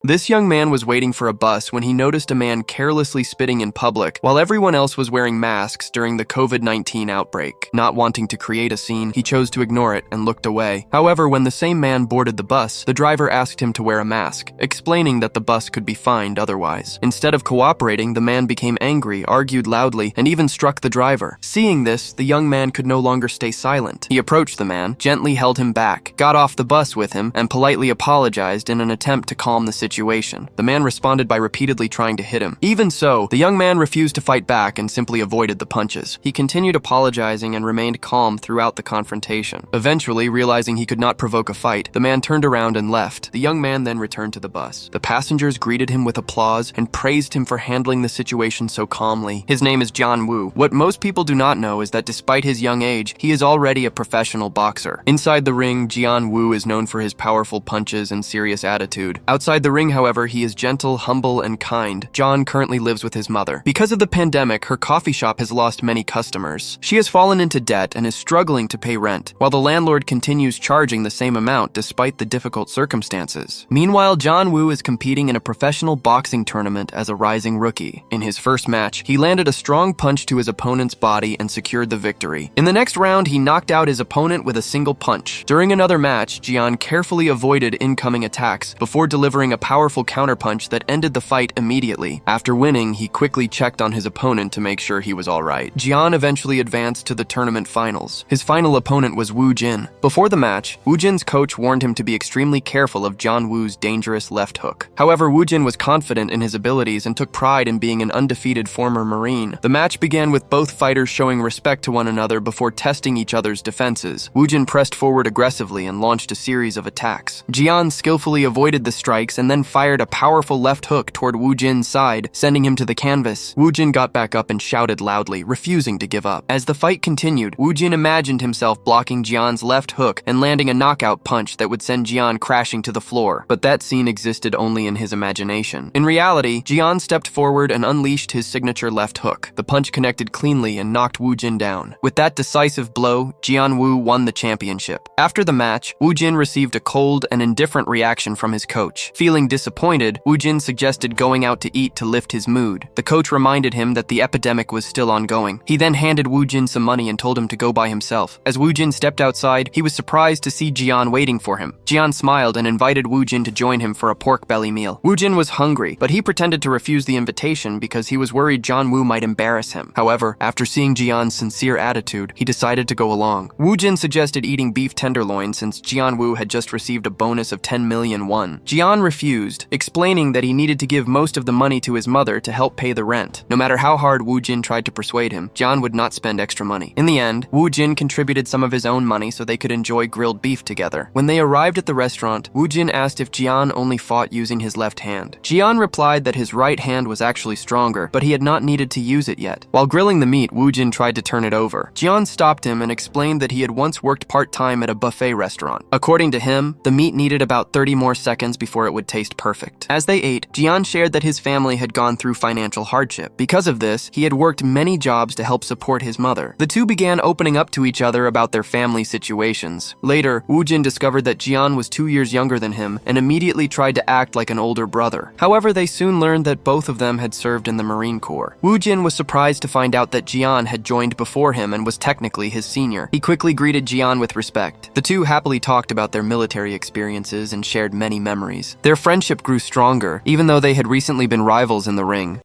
This young man was waiting for a bus when he noticed a man carelessly spitting in public while everyone else was wearing masks during the COVID-19 outbreak. Not wanting to create a scene, he chose to ignore it and looked away. However, when the same man boarded the bus, the driver asked him to wear a mask, explaining that the bus could be fined otherwise. Instead of cooperating, the man became angry, argued loudly, and even struck the driver. Seeing this, the young man could no longer stay silent. He approached the man, gently held him back, got off the bus with him, and politely apologized in an attempt to calm the situation. The man responded by repeatedly trying to hit him. Even so, the young man refused to fight back and simply avoided the punches. He continued apologizing and remained calm throughout the confrontation. Eventually, realizing he could not provoke a fight, the man turned around and left. The young man then returned to the bus. The passengers greeted him with applause and praised him for handling the situation so calmly. His name is John Woo. What most people do not know is that despite his young age, he is already a professional boxer. Inside the ring, John Woo is known for his powerful punches and serious attitude. Outside the ring, however, he is gentle, humble, and kind. John currently lives with his mother. Because of the pandemic, her coffee shop has lost many customers. She has fallen into debt and is struggling to pay rent, while the landlord continues charging the same amount despite the difficult circumstances. Meanwhile, John Woo is competing in a professional boxing tournament as a rising rookie. In his first match, he landed a strong punch to his opponent's body and secured the victory. In the next round, he knocked out his opponent with a single punch. During another match, John carefully avoided incoming attacks before delivering a powerful counterpunch that ended the fight immediately. After winning, he quickly checked on his opponent to make sure he was alright. Jian eventually advanced to the tournament finals. His final opponent was Woo Jin. Before the match, Woo Jin's coach warned him to be extremely careful of John Woo's dangerous left hook. However, Woo Jin was confident in his abilities and took pride in being an undefeated former Marine. The match began with both fighters showing respect to one another before testing each other's defenses. Woo Jin pressed forward aggressively and launched a series of attacks. Jian skillfully avoided the strikes and then fired a powerful left hook toward Woo Jin's side, sending him to the canvas. Woo Jin got back up and shouted loudly, refusing to give up. As the fight continued, Woo Jin imagined himself blocking Jian's left hook and landing a knockout punch that would send Jian crashing to the floor. But that scene existed only in his imagination. In reality, Jian stepped forward and unleashed his signature left hook. The punch connected cleanly and knocked Woo Jin down. With that decisive blow, Jian Woo won the championship. After the match, Woo Jin received a cold and indifferent reaction from his coach. Feeling disappointed, Woo Jin suggested going out to eat to lift his mood. The coach reminded him that the epidemic was still ongoing. He then handed Woo Jin some money and told him to go by himself. As Woo Jin stepped outside, he was surprised to see Jian waiting for him. Jian smiled and invited Woo Jin to join him for a pork belly meal. Woo Jin was hungry, but he pretended to refuse the invitation because he was worried John Woo might embarrass him. However, after seeing Jian's sincere attitude, he decided to go along. Woo Jin suggested eating beef tenderloin since Jian Woo had just received a bonus of 10 million won. Jian refused, explaining that he needed to give most of the money to his mother to help pay the rent. No matter how hard Woo Jin tried to persuade him, Jian would not spend extra money. In the end, Woo Jin contributed some of his own money so they could enjoy grilled beef together. When they arrived at the restaurant, Woo Jin asked if Jian only fought using his left hand. Jian replied that his right hand was actually stronger, but he had not needed to use it yet. While grilling the meat, Woo Jin tried to turn it over. Jian stopped him and explained that he had once worked part-time at a buffet restaurant. According to him, the meat needed about 30 more seconds before it would taste perfect. As they ate, Jian shared that his family had gone through financial hardship. Because of this, he had worked many jobs to help support his mother. The two began opening up to each other about their family situations. Later, Woo Jin discovered that Jian was 2 years younger than him and immediately tried to act like an older brother. However, they soon learned that both of them had served in the Marine Corps. Woo Jin was surprised to find out that Jian had joined before him and was technically his senior. He quickly greeted Jian with respect. The two happily talked about their military experiences and shared many memories. Their friendship grew stronger, even though they had recently been rivals in the ring.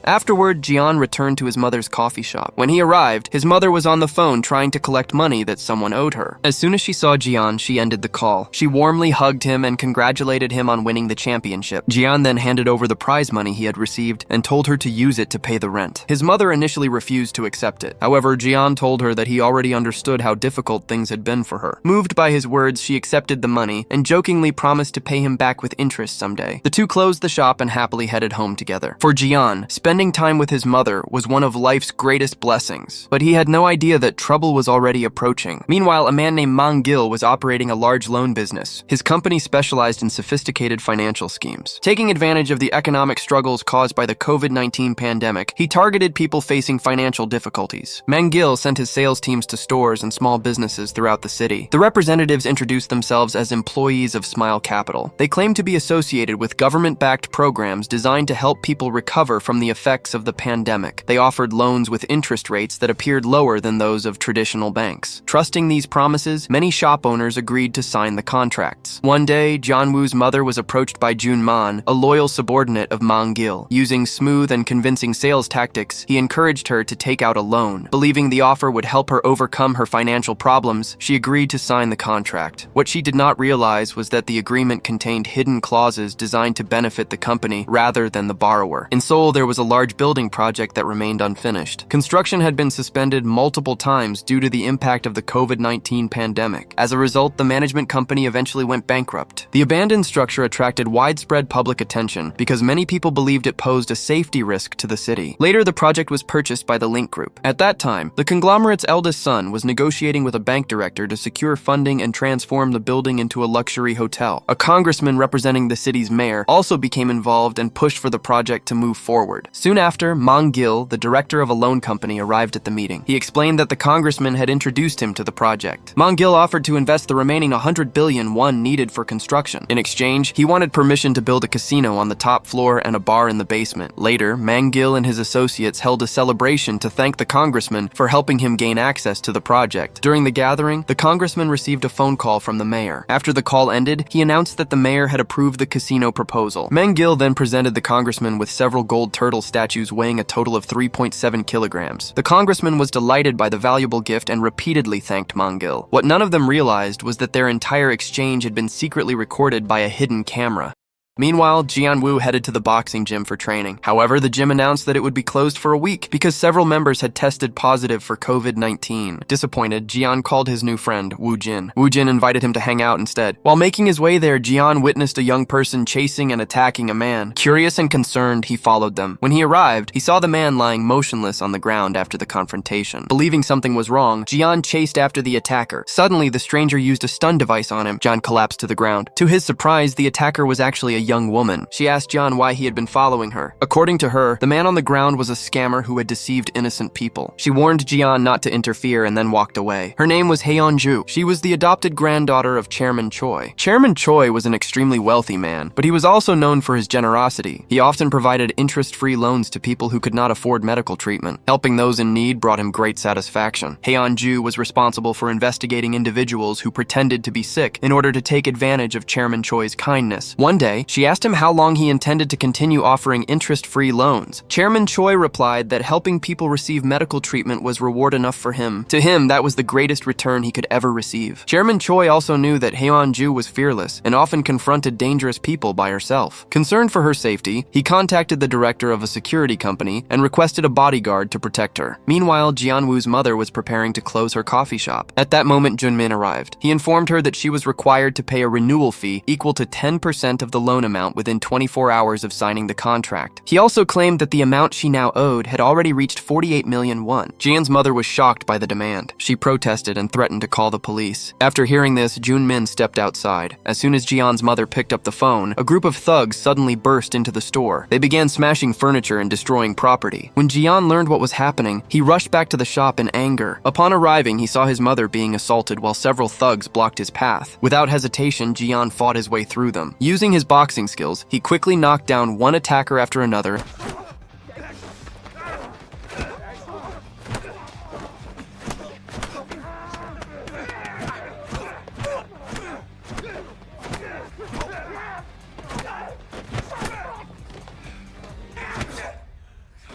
Afterward, Jian returned to his mother's coffee shop. When he arrived, his mother was on the phone trying to collect money that someone owed her. As soon as she saw Jian, she ended the call. She warmly hugged him and congratulated him on winning the championship. Jian then handed over the prize money he had received and told her to use it to pay the rent. His mother initially refused to accept it. However, Jian told her that he already understood how difficult things had been for her. Moved by his words, she accepted the money and jokingly promised to pay him back with interest someday. The two closed the shop and happily headed home together. For Jian, spending Spending time with his mother was one of life's greatest blessings, but he had no idea that trouble was already approaching. Meanwhile, a man named Mang Gil was operating a large loan business. His company specialized in sophisticated financial schemes. Taking advantage of the economic struggles caused by the COVID-19 pandemic, he targeted people facing financial difficulties. Mang Gil sent his sales teams to stores and small businesses throughout the city. The representatives introduced themselves as employees of Smile Capital. They claimed to be associated with government-backed programs designed to help people recover from the effects of the pandemic. They offered loans with interest rates that appeared lower than those of traditional banks. Trusting these promises, many shop owners agreed to sign the contracts. One day, Jianwoo's mother was approached by Jun Man, a loyal subordinate of Mang Gil. Using smooth and convincing sales tactics, he encouraged her to take out a loan. Believing the offer would help her overcome her financial problems, she agreed to sign the contract. What she did not realize was that the agreement contained hidden clauses designed to benefit the company rather than the borrower. In Seoul, there was a large building project that remained unfinished. Construction had been suspended multiple times due to the impact of the COVID-19 pandemic. As a result, the management company eventually went bankrupt. The abandoned structure attracted widespread public attention because many people believed it posed a safety risk to the city. Later, the project was purchased by the Link Group. At that time, the conglomerate's eldest son was negotiating with a bank director to secure funding and transform the building into a luxury hotel. A congressman representing the city's mayor also became involved and pushed for the project to move forward. Soon after, Mang Gil, the director of a loan company, arrived at the meeting. He explained that the congressman had introduced him to the project. Mang Gil offered to invest the remaining 100 billion won needed for construction. In exchange, he wanted permission to build a casino on the top floor and a bar in the basement. Later, Mang Gil and his associates held a celebration to thank the congressman for helping him gain access to the project. During the gathering, the congressman received a phone call from the mayor. After the call ended, he announced that the mayor had approved the casino proposal. Mang Gil then presented the congressman with several gold turtle statues weighing a total of 3.7 kilograms. The congressman was delighted by the valuable gift and repeatedly thanked Mang Gil. What none of them realized was that their entire exchange had been secretly recorded by a hidden camera. Meanwhile, Jianwoo headed to the boxing gym for training. However, the gym announced that it would be closed for a week because several members had tested positive for COVID-19. Disappointed, Jian called his new friend, Woo Jin. Woo Jin invited him to hang out instead. While making his way there, Jian witnessed a young person chasing and attacking a man. Curious and concerned, he followed them. When he arrived, he saw the man lying motionless on the ground after the confrontation. Believing something was wrong, Jian chased after the attacker. Suddenly, the stranger used a stun device on him. Jian collapsed to the ground. To his surprise, the attacker was actually a young woman. She asked Jian why he had been following her. According to her, the man on the ground was a scammer who had deceived innocent people. She warned Jian not to interfere and then walked away. Her name was Haeyeon-ju. She was the adopted granddaughter of Chairman Choi. Chairman Choi was an extremely wealthy man, but he was also known for his generosity. He often provided interest-free loans to people who could not afford medical treatment. Helping those in need brought him great satisfaction. Haeyeon-ju was responsible for investigating individuals who pretended to be sick in order to take advantage of Chairman Choi's kindness. One day, she asked him how long he intended to continue offering interest-free loans. Chairman Choi replied that helping people receive medical treatment was reward enough for him. To him, that was the greatest return he could ever receive. Chairman Choi also knew that Haeyeon-ju was fearless and often confronted dangerous people by herself. Concerned for her safety, he contacted the director of a security company and requested a bodyguard to protect her. Meanwhile, Jianwoo's mother was preparing to close her coffee shop. At that moment, Junmin arrived. He informed her that she was required to pay a renewal fee equal to 10% of the loan amount within 24 hours of signing the contract. He also claimed that the amount she now owed had already reached 48 million won. Jian's mother was shocked by the demand. She protested and threatened to call the police. After hearing this, Junmin stepped outside. As soon as Jian's mother picked up the phone, a group of thugs suddenly burst into the store. They began smashing furniture and destroying property. When Jian learned what was happening, he rushed back to the shop in anger. Upon arriving, he saw his mother being assaulted while several thugs blocked his path. Without hesitation, Jian fought his way through them. Using his boxing skills, he quickly knocked down one attacker after another.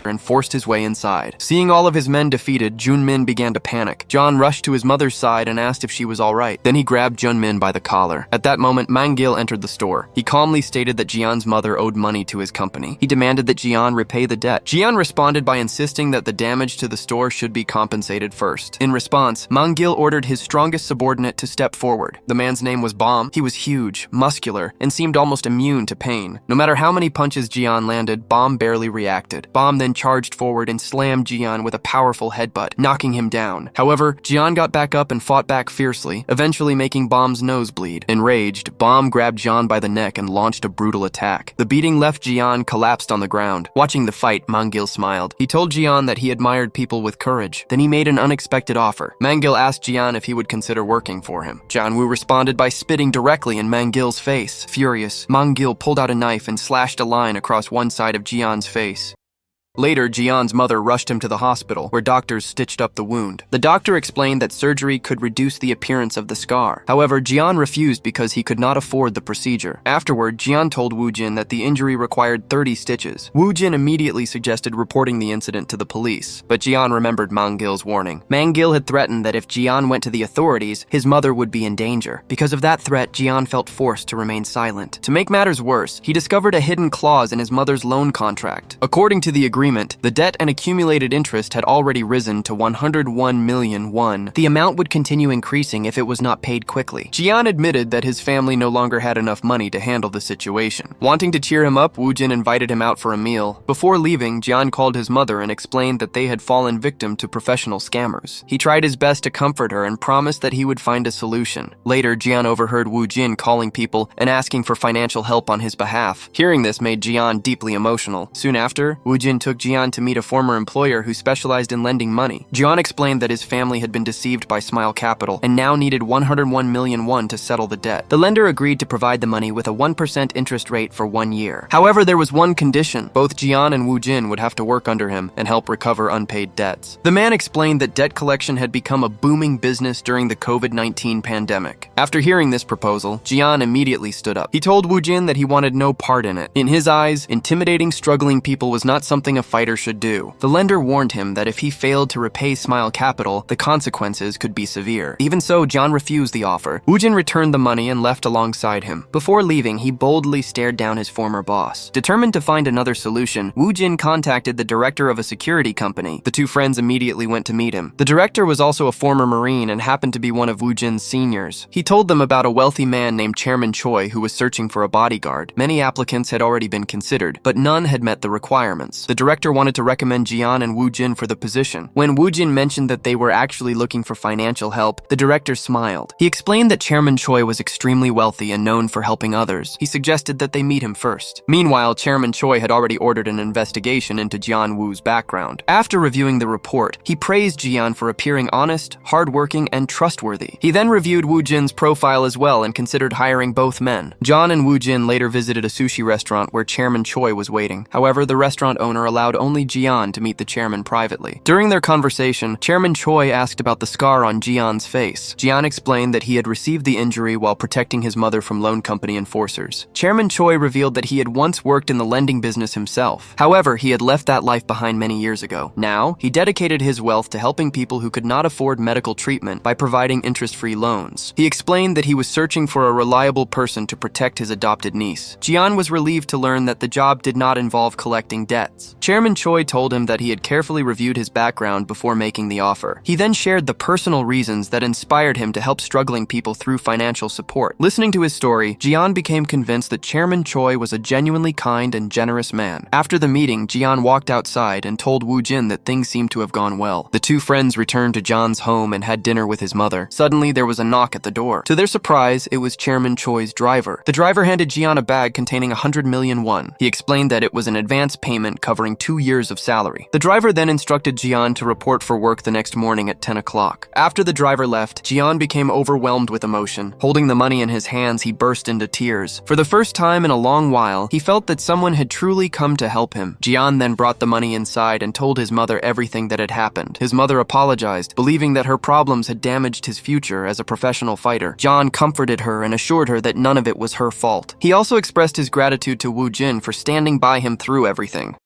And forced his way inside. Seeing all of his men defeated, Junmin began to panic. John rushed to his mother's side and asked if she was all right. Then he grabbed Junmin by the collar. At that moment, Mang Gil entered the store. He calmly stated that Jian's mother owed money to his company. He demanded that Jian repay the debt. Jian responded by insisting that the damage to the store should be compensated first. In response, Mang Gil ordered his strongest subordinate to step forward. The man's name was Bomb. He was huge, muscular, and seemed almost immune to pain. No matter how many punches Jian landed, Bomb barely reacted. Bomb then charged forward and slammed Jian with a powerful headbutt, knocking him down. However, Jian got back up and fought back fiercely, eventually making Bom's nose bleed. Enraged, Bom grabbed Jian by the neck and launched a brutal attack. The beating left Jian collapsed on the ground. Watching the fight, Mangil smiled. He told Jian that he admired people with courage. Then he made an unexpected offer. Mangil asked Jian if he would consider working for him. Jianwoo responded by spitting directly in Mangil's face. Furious, Mangil pulled out a knife and slashed a line across one side of Jian's face. Later, Jian's mother rushed him to the hospital, where doctors stitched up the wound. The doctor explained that surgery could reduce the appearance of the scar. However, Jian refused because he could not afford the procedure. Afterward, Jian told Woo Jin that the injury required 30 stitches. Woo Jin immediately suggested reporting the incident to the police, but Jian remembered Mangil's warning. Mangil had threatened that if Jian went to the authorities, his mother would be in danger. Because of that threat, Jian felt forced to remain silent. To make matters worse, he discovered a hidden clause in his mother's loan contract. According to the agreement, the debt and accumulated interest had already risen to 101 million won. The amount would continue increasing if it was not paid quickly. Jian admitted that his family no longer had enough money to handle the situation. Wanting to cheer him up, Woo Jin invited him out for a meal. Before leaving, Jian called his mother and explained that they had fallen victim to professional scammers. He tried his best to comfort her and promised that he would find a solution. Later, Jian overheard Woo Jin calling people and asking for financial help on his behalf. Hearing this made Jian deeply emotional. Soon after, Woo Jin took Jian to meet a former employer who specialized in lending money. Jian explained that his family had been deceived by Smile Capital and now needed 101 million won to settle the debt. The lender agreed to provide the money with a 1% interest rate for 1 year. However, there was one condition. Both Jian and Woo Jin would have to work under him and help recover unpaid debts. The man explained that debt collection had become a booming business during the COVID-19 pandemic. After hearing this proposal, Jian immediately stood up. He told Woo Jin that he wanted no part in it. In his eyes, intimidating struggling people was not something a fighter should do. The lender warned him that if he failed to repay Smile Capital, the consequences could be severe. Even so, Jian refused the offer. Woo Jin returned the money and left alongside him. Before leaving, he boldly stared down his former boss. Determined to find another solution, Woo Jin contacted the director of a security company. The two friends immediately went to meet him. The director was also a former Marine and happened to be one of Woo Jin's seniors. He told them about a wealthy man named Chairman Choi who was searching for a bodyguard. Many applicants had already been considered, but none had met the requirements. The director wanted to recommend Jian and Woo Jin for the position. When Woo Jin mentioned that they were actually looking for financial help, the director smiled. He explained that Chairman Choi was extremely wealthy and known for helping others. He suggested that they meet him first. Meanwhile, Chairman Choi had already ordered an investigation into Jian Woo's background. After reviewing the report, he praised Jian for appearing honest, hardworking, and trustworthy. He then reviewed Woo Jin's profile as well and considered hiring both men. Jian and Woo Jin later visited a sushi restaurant where Chairman Choi was waiting. However, the restaurant owner allowed only Jian to meet the chairman privately. During their conversation, Chairman Choi asked about the scar on Jian's face. Jian explained that he had received the injury while protecting his mother from loan company enforcers. Chairman Choi revealed that he had once worked in the lending business himself. However, he had left that life behind many years ago. Now, he dedicated his wealth to helping people who could not afford medical treatment by providing interest-free loans. He explained that he was searching for a reliable person to protect his adopted niece. Jian was relieved to learn that the job did not involve collecting debts. Chairman Choi told him that he had carefully reviewed his background before making the offer. He then shared the personal reasons that inspired him to help struggling people through financial support. Listening to his story, Jian became convinced that Chairman Choi was a genuinely kind and generous man. After the meeting, Jian walked outside and told Woo Jin that things seemed to have gone well. The two friends returned to Jian's home and had dinner with his mother. Suddenly, there was a knock at the door. To their surprise, it was Chairman Choi's driver. The driver handed Jian a bag containing 100 million won. He explained that it was an advance payment covering 2 years of salary. The driver then instructed Jian to report for work the next morning at 10 o'clock. After the driver left, Jian became overwhelmed with emotion. Holding the money in his hands, he burst into tears. For the first time in a long while, he felt that someone had truly come to help him. Jian then brought the money inside and told his mother everything that had happened. His mother apologized, believing that her problems had damaged his future as a professional fighter. Jian comforted her and assured her that none of it was her fault. He also expressed his gratitude to Woo Jin for standing by him through everything.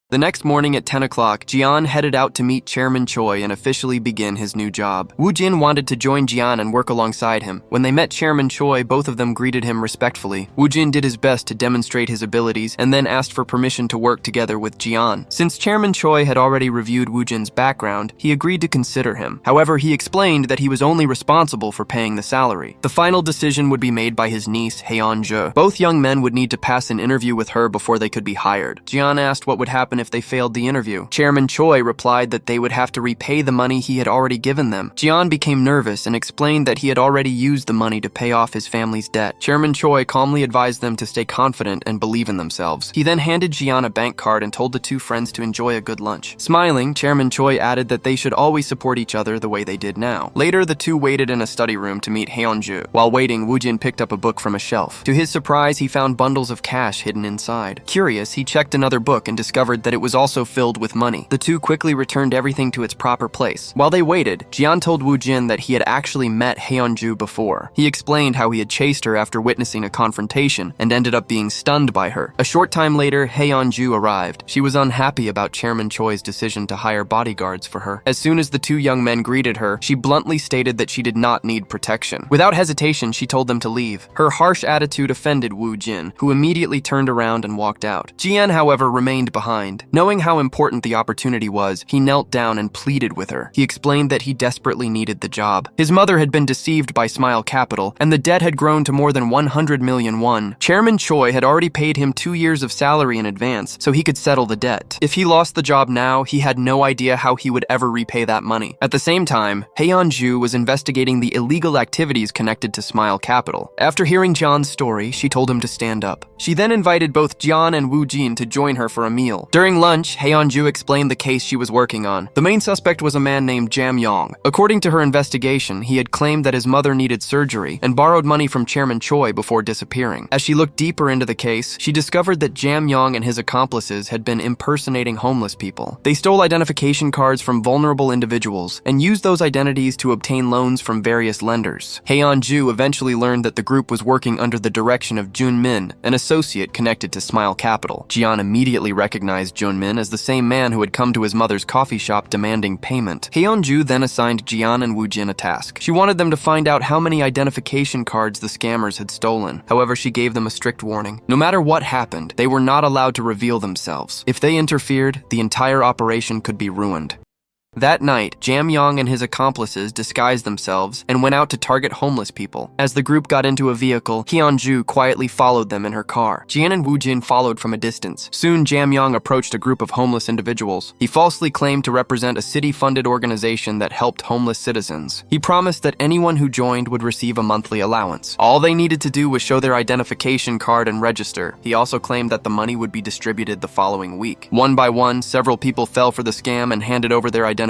The next morning at 10 o'clock, Jian headed out to meet Chairman Choi and officially begin his new job. Woo Jin wanted to join Jian and work alongside him. When they met Chairman Choi, both of them greeted him respectfully. Woo Jin did his best to demonstrate his abilities and then asked for permission to work together with Jian. Since Chairman Choi had already reviewed Woo Jin's background, he agreed to consider him. However, he explained that he was only responsible for paying the salary. The final decision would be made by his niece, Heon-je. Both young men would need to pass an interview with her before they could be hired. Jian asked what would happen if they failed the interview. Chairman Choi replied that they would have to repay the money he had already given them. Jian became nervous and explained that he had already used the money to pay off his family's debt. Chairman Choi calmly advised them to stay confident and believe in themselves. He then handed Jian a bank card and told the two friends to enjoy a good lunch. Smiling, Chairman Choi added that they should always support each other the way they did now. Later, the two waited in a study room to meet Hyunju. While waiting, Woojin picked up a book from a shelf. To his surprise, he found bundles of cash hidden inside. Curious, he checked another book and discovered that it was also filled with money. The two quickly returned everything to its proper place. While they waited, Jian told Woojin that he had actually met Hyunju before. He explained how he had chased her after witnessing a confrontation and ended up being stunned by her. A short time later, Hyunju arrived. She was unhappy about Chairman Choi's decision to hire bodyguards for her. As soon as the two young men greeted her, she bluntly stated that she did not need protection. Without hesitation, she told them to leave. Her harsh attitude offended Woo Jin, who immediately turned around and walked out. Jian, however, remained behind. Knowing how important the opportunity was, he knelt down and pleaded with her. He explained that he desperately needed the job. His mother had been deceived by Smile Capital, and the debt had grown to more than 100 million won. Chairman Choi had already paid him 2 years of salary in advance, so he could settle the debt. If he lost the job now, he had no idea how he would ever repay that money. At the same time, Hyunju was investigating the illegal activities connected to Smile Capital. After hearing Jian's story, she told him to stand up. She then invited both Jian and Woo Jin to join her for a meal. During lunch, Hyunju explained the case she was working on. The main suspect was a man named Jam Yong. According to her investigation, he had claimed that his mother needed surgery and borrowed money from Chairman Choi before disappearing. As she looked deeper into the case, she discovered that Jam Yong and his accomplices had been impersonating homeless people. They stole identification cards from vulnerable individuals and used those identities to obtain loans from various lenders. Hyunju eventually learned that the group was working under the direction of Jun Min, an associate connected to Smile Capital. Jian immediately recognized Jun Min as the same man who had come to his mother's coffee shop demanding payment. Hyunju then assigned Jian and Woo Jin a task. She wanted them to find out how many identification cards the scammers had stolen. However, she gave them a strict warning. No matter what happened, they were not allowed to reveal themselves. If they interfered, the entire operation could be ruined. That night, Jam Yong and his accomplices disguised themselves and went out to target homeless people. As the group got into a vehicle, Hyunju quietly followed them in her car. Jian and Woo Jin followed from a distance. Soon, Jam Yong approached a group of homeless individuals. He falsely claimed to represent a city-funded organization that helped homeless citizens. He promised that anyone who joined would receive a monthly allowance. All they needed to do was show their identification card and register. He also claimed that the money would be distributed the following week. One by one, several people fell for the scam and handed over their identification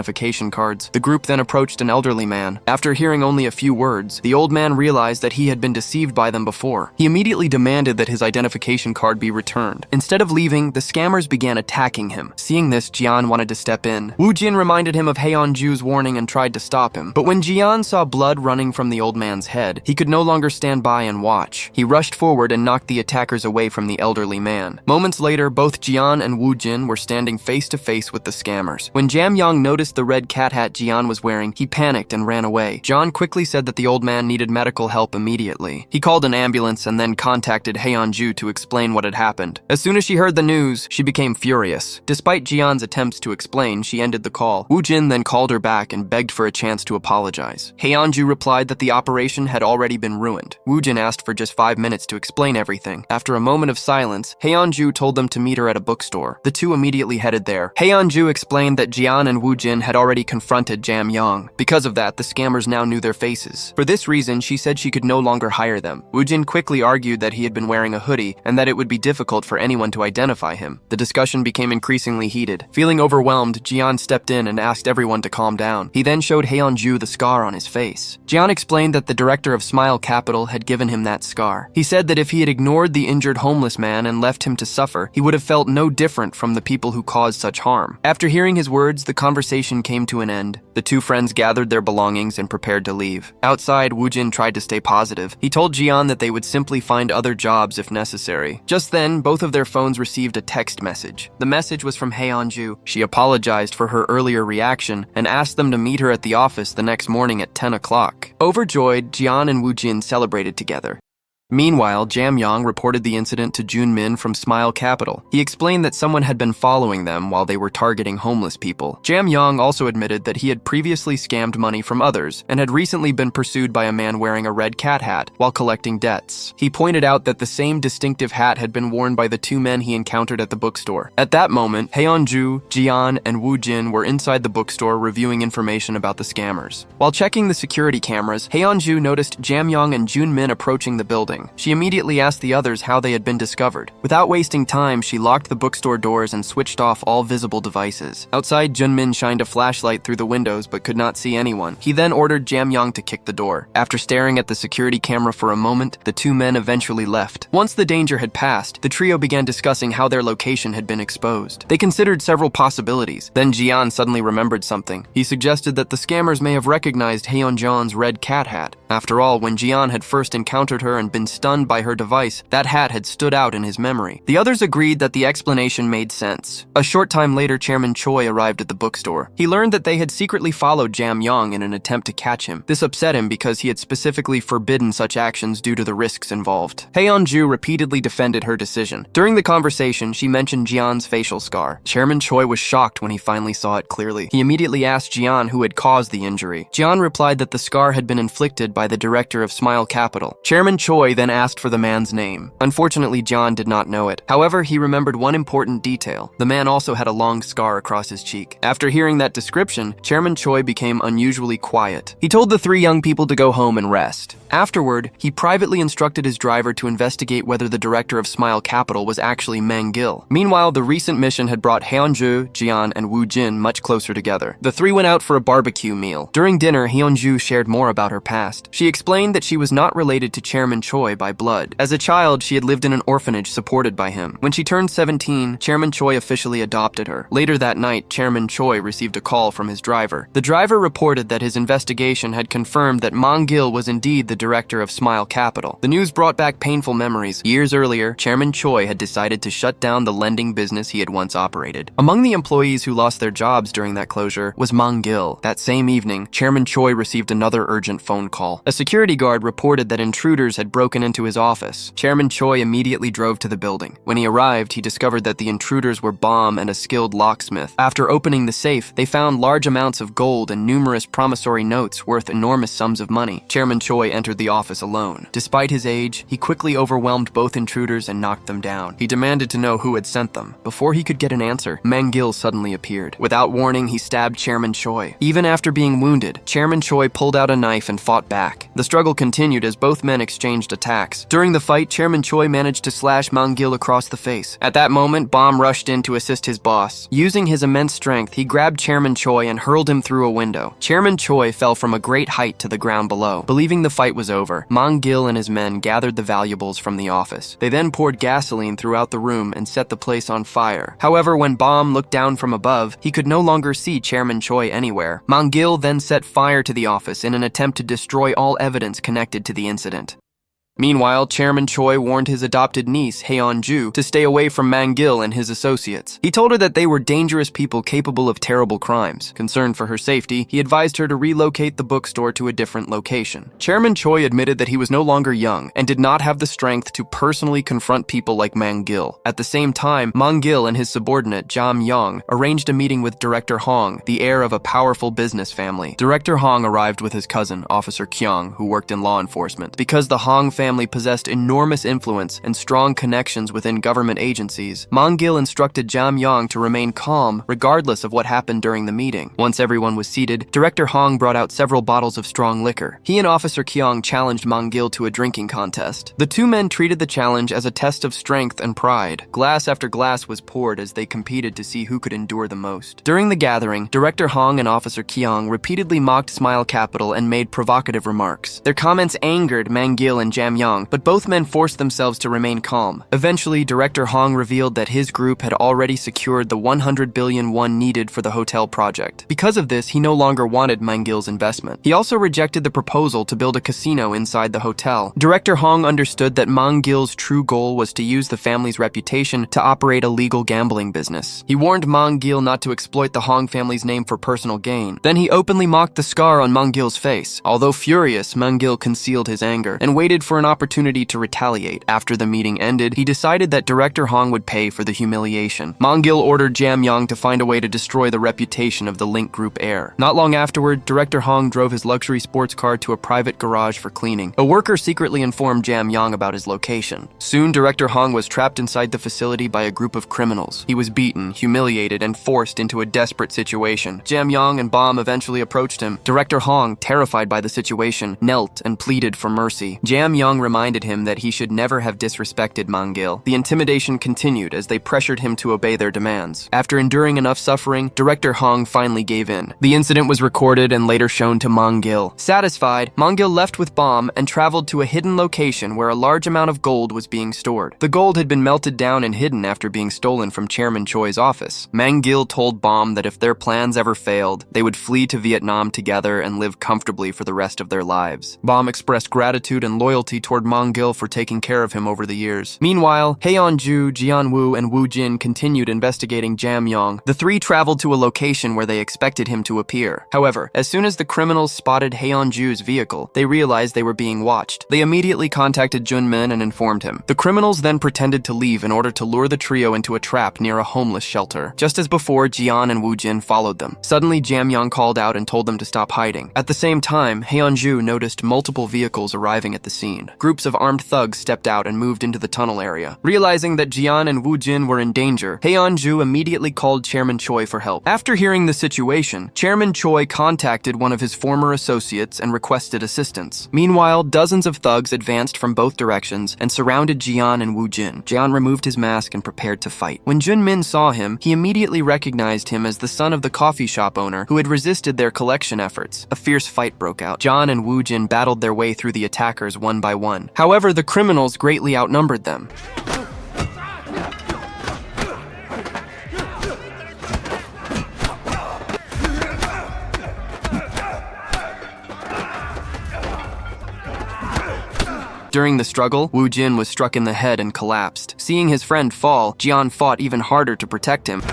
cards. The group then approached an elderly man. After hearing only a few words, the old man realized that he had been deceived by them before. He immediately demanded that his identification card be returned. Instead of leaving, the scammers began attacking him. Seeing this, Jian wanted to step in. Woo Jin reminded him of Hyunju's warning and tried to stop him. But when Jian saw blood running from the old man's head, he could no longer stand by and watch. He rushed forward and knocked the attackers away from the elderly man. Moments later, both Jian and Woo Jin were standing face to face with the scammers. When Jam Yong noticed the red cat hat Jian was wearing, he panicked and ran away. John quickly said that the old man needed medical help immediately. He called an ambulance and then contacted Hyunju to explain what had happened. As soon as she heard the news, she became furious. Despite Jian's attempts to explain, she ended the call. Woo Jin then called her back and begged for a chance to apologize. Hyunju replied that the operation had already been ruined. Woo Jin asked for just 5 minutes to explain everything. After a moment of silence, Hyunju told them to meet her at a bookstore. The two immediately headed there. Hyunju explained that Jian and Woo Jin had already confronted Jam Yong. Because of that, the scammers now knew their faces. For this reason, she said she could no longer hire them. Woo Jin quickly argued that he had been wearing a hoodie and that it would be difficult for anyone to identify him. The discussion became increasingly heated. Feeling overwhelmed, Jian stepped in and asked everyone to calm down. He then showed Hyunju the scar on his face. Jian explained that the director of Smile Capital had given him that scar. He said that if he had ignored the injured homeless man and left him to suffer, he would have felt no different from the people who caused such harm. After hearing his words, the conversation came to an end. The two friends gathered their belongings and prepared to leave. Outside, Woo Jin tried to stay positive. He told Jian that they would simply find other jobs if necessary. Just then, both of their phones received a text message. The message was from Hyunju. She apologized for her earlier reaction and asked them to meet her at the office the next morning at 10 o'clock. Overjoyed, Jian and Woo Jin celebrated together. Meanwhile, Jam Yong reported the incident to Jun Min from Smile Capital. He explained that someone had been following them while they were targeting homeless people. Jam Yong also admitted that he had previously scammed money from others and had recently been pursued by a man wearing a red cat hat while collecting debts. He pointed out that the same distinctive hat had been worn by the two men he encountered at the bookstore. At that moment, Haeyeonju, Jian, and Woo Jin were inside the bookstore reviewing information about the scammers. While checking the security cameras, Haeyeonju noticed Jam Yong and Jun Min approaching the building. She immediately asked the others how they had been discovered. Without wasting time, she locked the bookstore doors and switched off all visible devices. Outside, Jun Min shined a flashlight through the windows but could not see anyone. He then ordered Jam Yong to kick the door. After staring at the security camera for a moment, the two men eventually left. Once the danger had passed, the trio began discussing how their location had been exposed. They considered several possibilities. Then Jian suddenly remembered something. He suggested that the scammers may have recognized Haeyeonjeon's red cat hat. After all, when Jian had first encountered her and been stunned by her device, that hat had stood out in his memory. The others agreed that the explanation made sense. A short time later, Chairman Choi arrived at the bookstore. He learned that they had secretly followed Jam Yong in an attempt to catch him. This upset him because he had specifically forbidden such actions due to the risks involved. Haeyeonju repeatedly defended her decision. During the conversation, she mentioned Jian's facial scar. Chairman Choi was shocked when he finally saw it clearly. He immediately asked Jian who had caused the injury. Jian replied that the scar had been inflicted by the director of Smile Capital. Chairman Choi then asked for the man's name. Unfortunately, Jian did not know it. However, he remembered one important detail. The man also had a long scar across his cheek. After hearing that description, Chairman Choi became unusually quiet. He told the three young people to go home and rest. Afterward, he privately instructed his driver to investigate whether the director of Smile Capital was actually Mang Gil. Meanwhile, the recent mission had brought Haeyeonju, Jian, and Woo Jin much closer together. The three went out for a barbecue meal. During dinner, Haeyeonju shared more about her past. She explained that she was not related to Chairman Choi by blood. As a child, she had lived in an orphanage supported by him. When she turned 17, Chairman Choi officially adopted her. Later that night, Chairman Choi received a call from his driver. The driver reported that his investigation had confirmed that Mang Gil was indeed the director of Smile Capital. The news brought back painful memories. Years earlier, Chairman Choi had decided to shut down the lending business he had once operated. Among the employees who lost their jobs during that closure was Mang Gil. That same evening, Chairman Choi received another urgent phone call. A security guard reported that intruders had broken into his office. Chairman Choi immediately drove to the building. When he arrived, he discovered that the intruders were Bomb and a skilled locksmith. After opening the safe, they found large amounts of gold and numerous promissory notes worth enormous sums of money. Chairman Choi entered the office alone. Despite his age, he quickly overwhelmed both intruders and knocked them down. He demanded to know who had sent them. Before he could get an answer, Mang Gil suddenly appeared. Without warning, he stabbed Chairman Choi. Even after being wounded, Chairman Choi pulled out a knife and fought back. The struggle continued as both men exchanged attacks. During the fight, Chairman Choi managed to slash Mang Gil across the face. At that moment, Bomb rushed in to assist his boss. Using his immense strength, he grabbed Chairman Choi and hurled him through a window. Chairman Choi fell from a great height to the ground below. Believing the fight was over, Mang Gil and his men gathered the valuables from the office. They then poured gasoline throughout the room and set the place on fire. However, when Bomb looked down from above, he could no longer see Chairman Choi anywhere. Mang Gil then set fire to the office in an attempt to destroy all evidence connected to the incident. Meanwhile, Chairman Choi warned his adopted niece, Haeyeonju, to stay away from Mang Gil and his associates. He told her that they were dangerous people capable of terrible crimes. Concerned for her safety, he advised her to relocate the bookstore to a different location. Chairman Choi admitted that he was no longer young and did not have the strength to personally confront people like Mang Gil. At the same time, Mang Gil and his subordinate, Jam Yong, arranged a meeting with Director Hong, the heir of a powerful business family. Director Hong arrived with his cousin, Officer Kyung, who worked in law enforcement. Because the Hong family possessed enormous influence and strong connections within government agencies, Mang Gil instructed Jam Yong to remain calm regardless of what happened during the meeting. Once everyone was seated, Director Hong brought out several bottles of strong liquor. He and Officer Kyung challenged Mang Gil to a drinking contest. The two men treated the challenge as a test of strength and pride. Glass after glass was poured as they competed to see who could endure the most. During the gathering, Director Hong and Officer Kyung repeatedly mocked Smile Capital and made provocative remarks. Their comments angered Mang Gil and Jam Yong, but both men forced themselves to remain calm. Eventually, Director Hong revealed that his group had already secured the 100 billion won needed for the hotel project. Because of this, he no longer wanted Mang Gil's investment. He also rejected the proposal to build a casino inside the hotel. Director Hong understood that Mang Gil's true goal was to use the family's reputation to operate a legal gambling business. He warned Mang Gil not to exploit the Hong family's name for personal gain. Then he openly mocked the scar on Mang Gil's face. Although furious, Mang Gil concealed his anger and waited for an an opportunity to retaliate. After the meeting ended, he decided that Director Hong would pay for the humiliation. Mong-gil ordered Jam Young to find a way to destroy the reputation of the Link Group heir. Not long afterward, Director Hong drove his luxury sports car to a private garage for cleaning. A worker secretly informed Jam Young about his location. Soon, Director Hong was trapped inside the facility by a group of criminals. He was beaten, humiliated, and forced into a desperate situation. Jam Young and Bomb eventually approached him. Director Hong, terrified by the situation, knelt and pleaded for mercy. Jam Young reminded him that he should never have disrespected Mong-gil. The intimidation continued as they pressured him to obey their demands. After enduring enough suffering, Director Hong finally gave in. The incident was recorded and later shown to Mong-gil. Satisfied, Mong-gil left with Bomb and traveled to a hidden location where a large amount of gold was being stored. The gold had been melted down and hidden after being stolen from Chairman Choi's office. Mong-gil told Bomb that if their plans ever failed, they would flee to Vietnam together and live comfortably for the rest of their lives. Bomb expressed gratitude and loyalty toward Mong-gil for taking care of him over the years. Meanwhile, Heyeon-ju, Jian-woo, and Woo-jin continued investigating Jam Young. The three traveled to a location where they expected him to appear. However, as soon as the criminals spotted Heyeon-ju's vehicle, they realized they were being watched. They immediately contacted Jun-min and informed him. The criminals then pretended to leave in order to lure the trio into a trap near a homeless shelter. Just as before, Jian and Woo-jin followed them. Suddenly, Jam Young called out and told them to stop hiding. At the same time, Heyeon-ju noticed multiple vehicles arriving at the scene. Groups of armed thugs stepped out and moved into the tunnel area. Realizing that Jian and Woo-jin were in danger, Heyeon-ju immediately called Chairman Choi for help. After hearing the situation, Chairman Choi contacted one of his former associates and requested assistance. Meanwhile, dozens of thugs advanced from both directions and surrounded Jian and Woo-jin. Jian removed his mask and prepared to fight. When Jun-min saw him, he immediately recognized him as the son of the coffee shop owner who had resisted their collection efforts. A fierce fight broke out. Jian and Woo-jin battled their way through the attackers one by one. However, the criminals greatly outnumbered them. During the struggle, Woo-jin was struck in the head and collapsed. Seeing his friend fall, Jian fought even harder to protect him.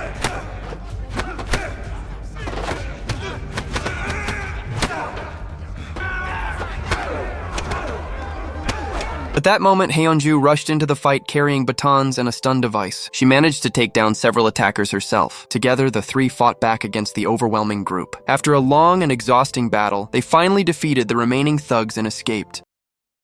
At that moment, Heyeon-ju rushed into the fight carrying batons and a stun device. She managed to take down several attackers herself. Together, the three fought back against the overwhelming group. After a long and exhausting battle, they finally defeated the remaining thugs and escaped.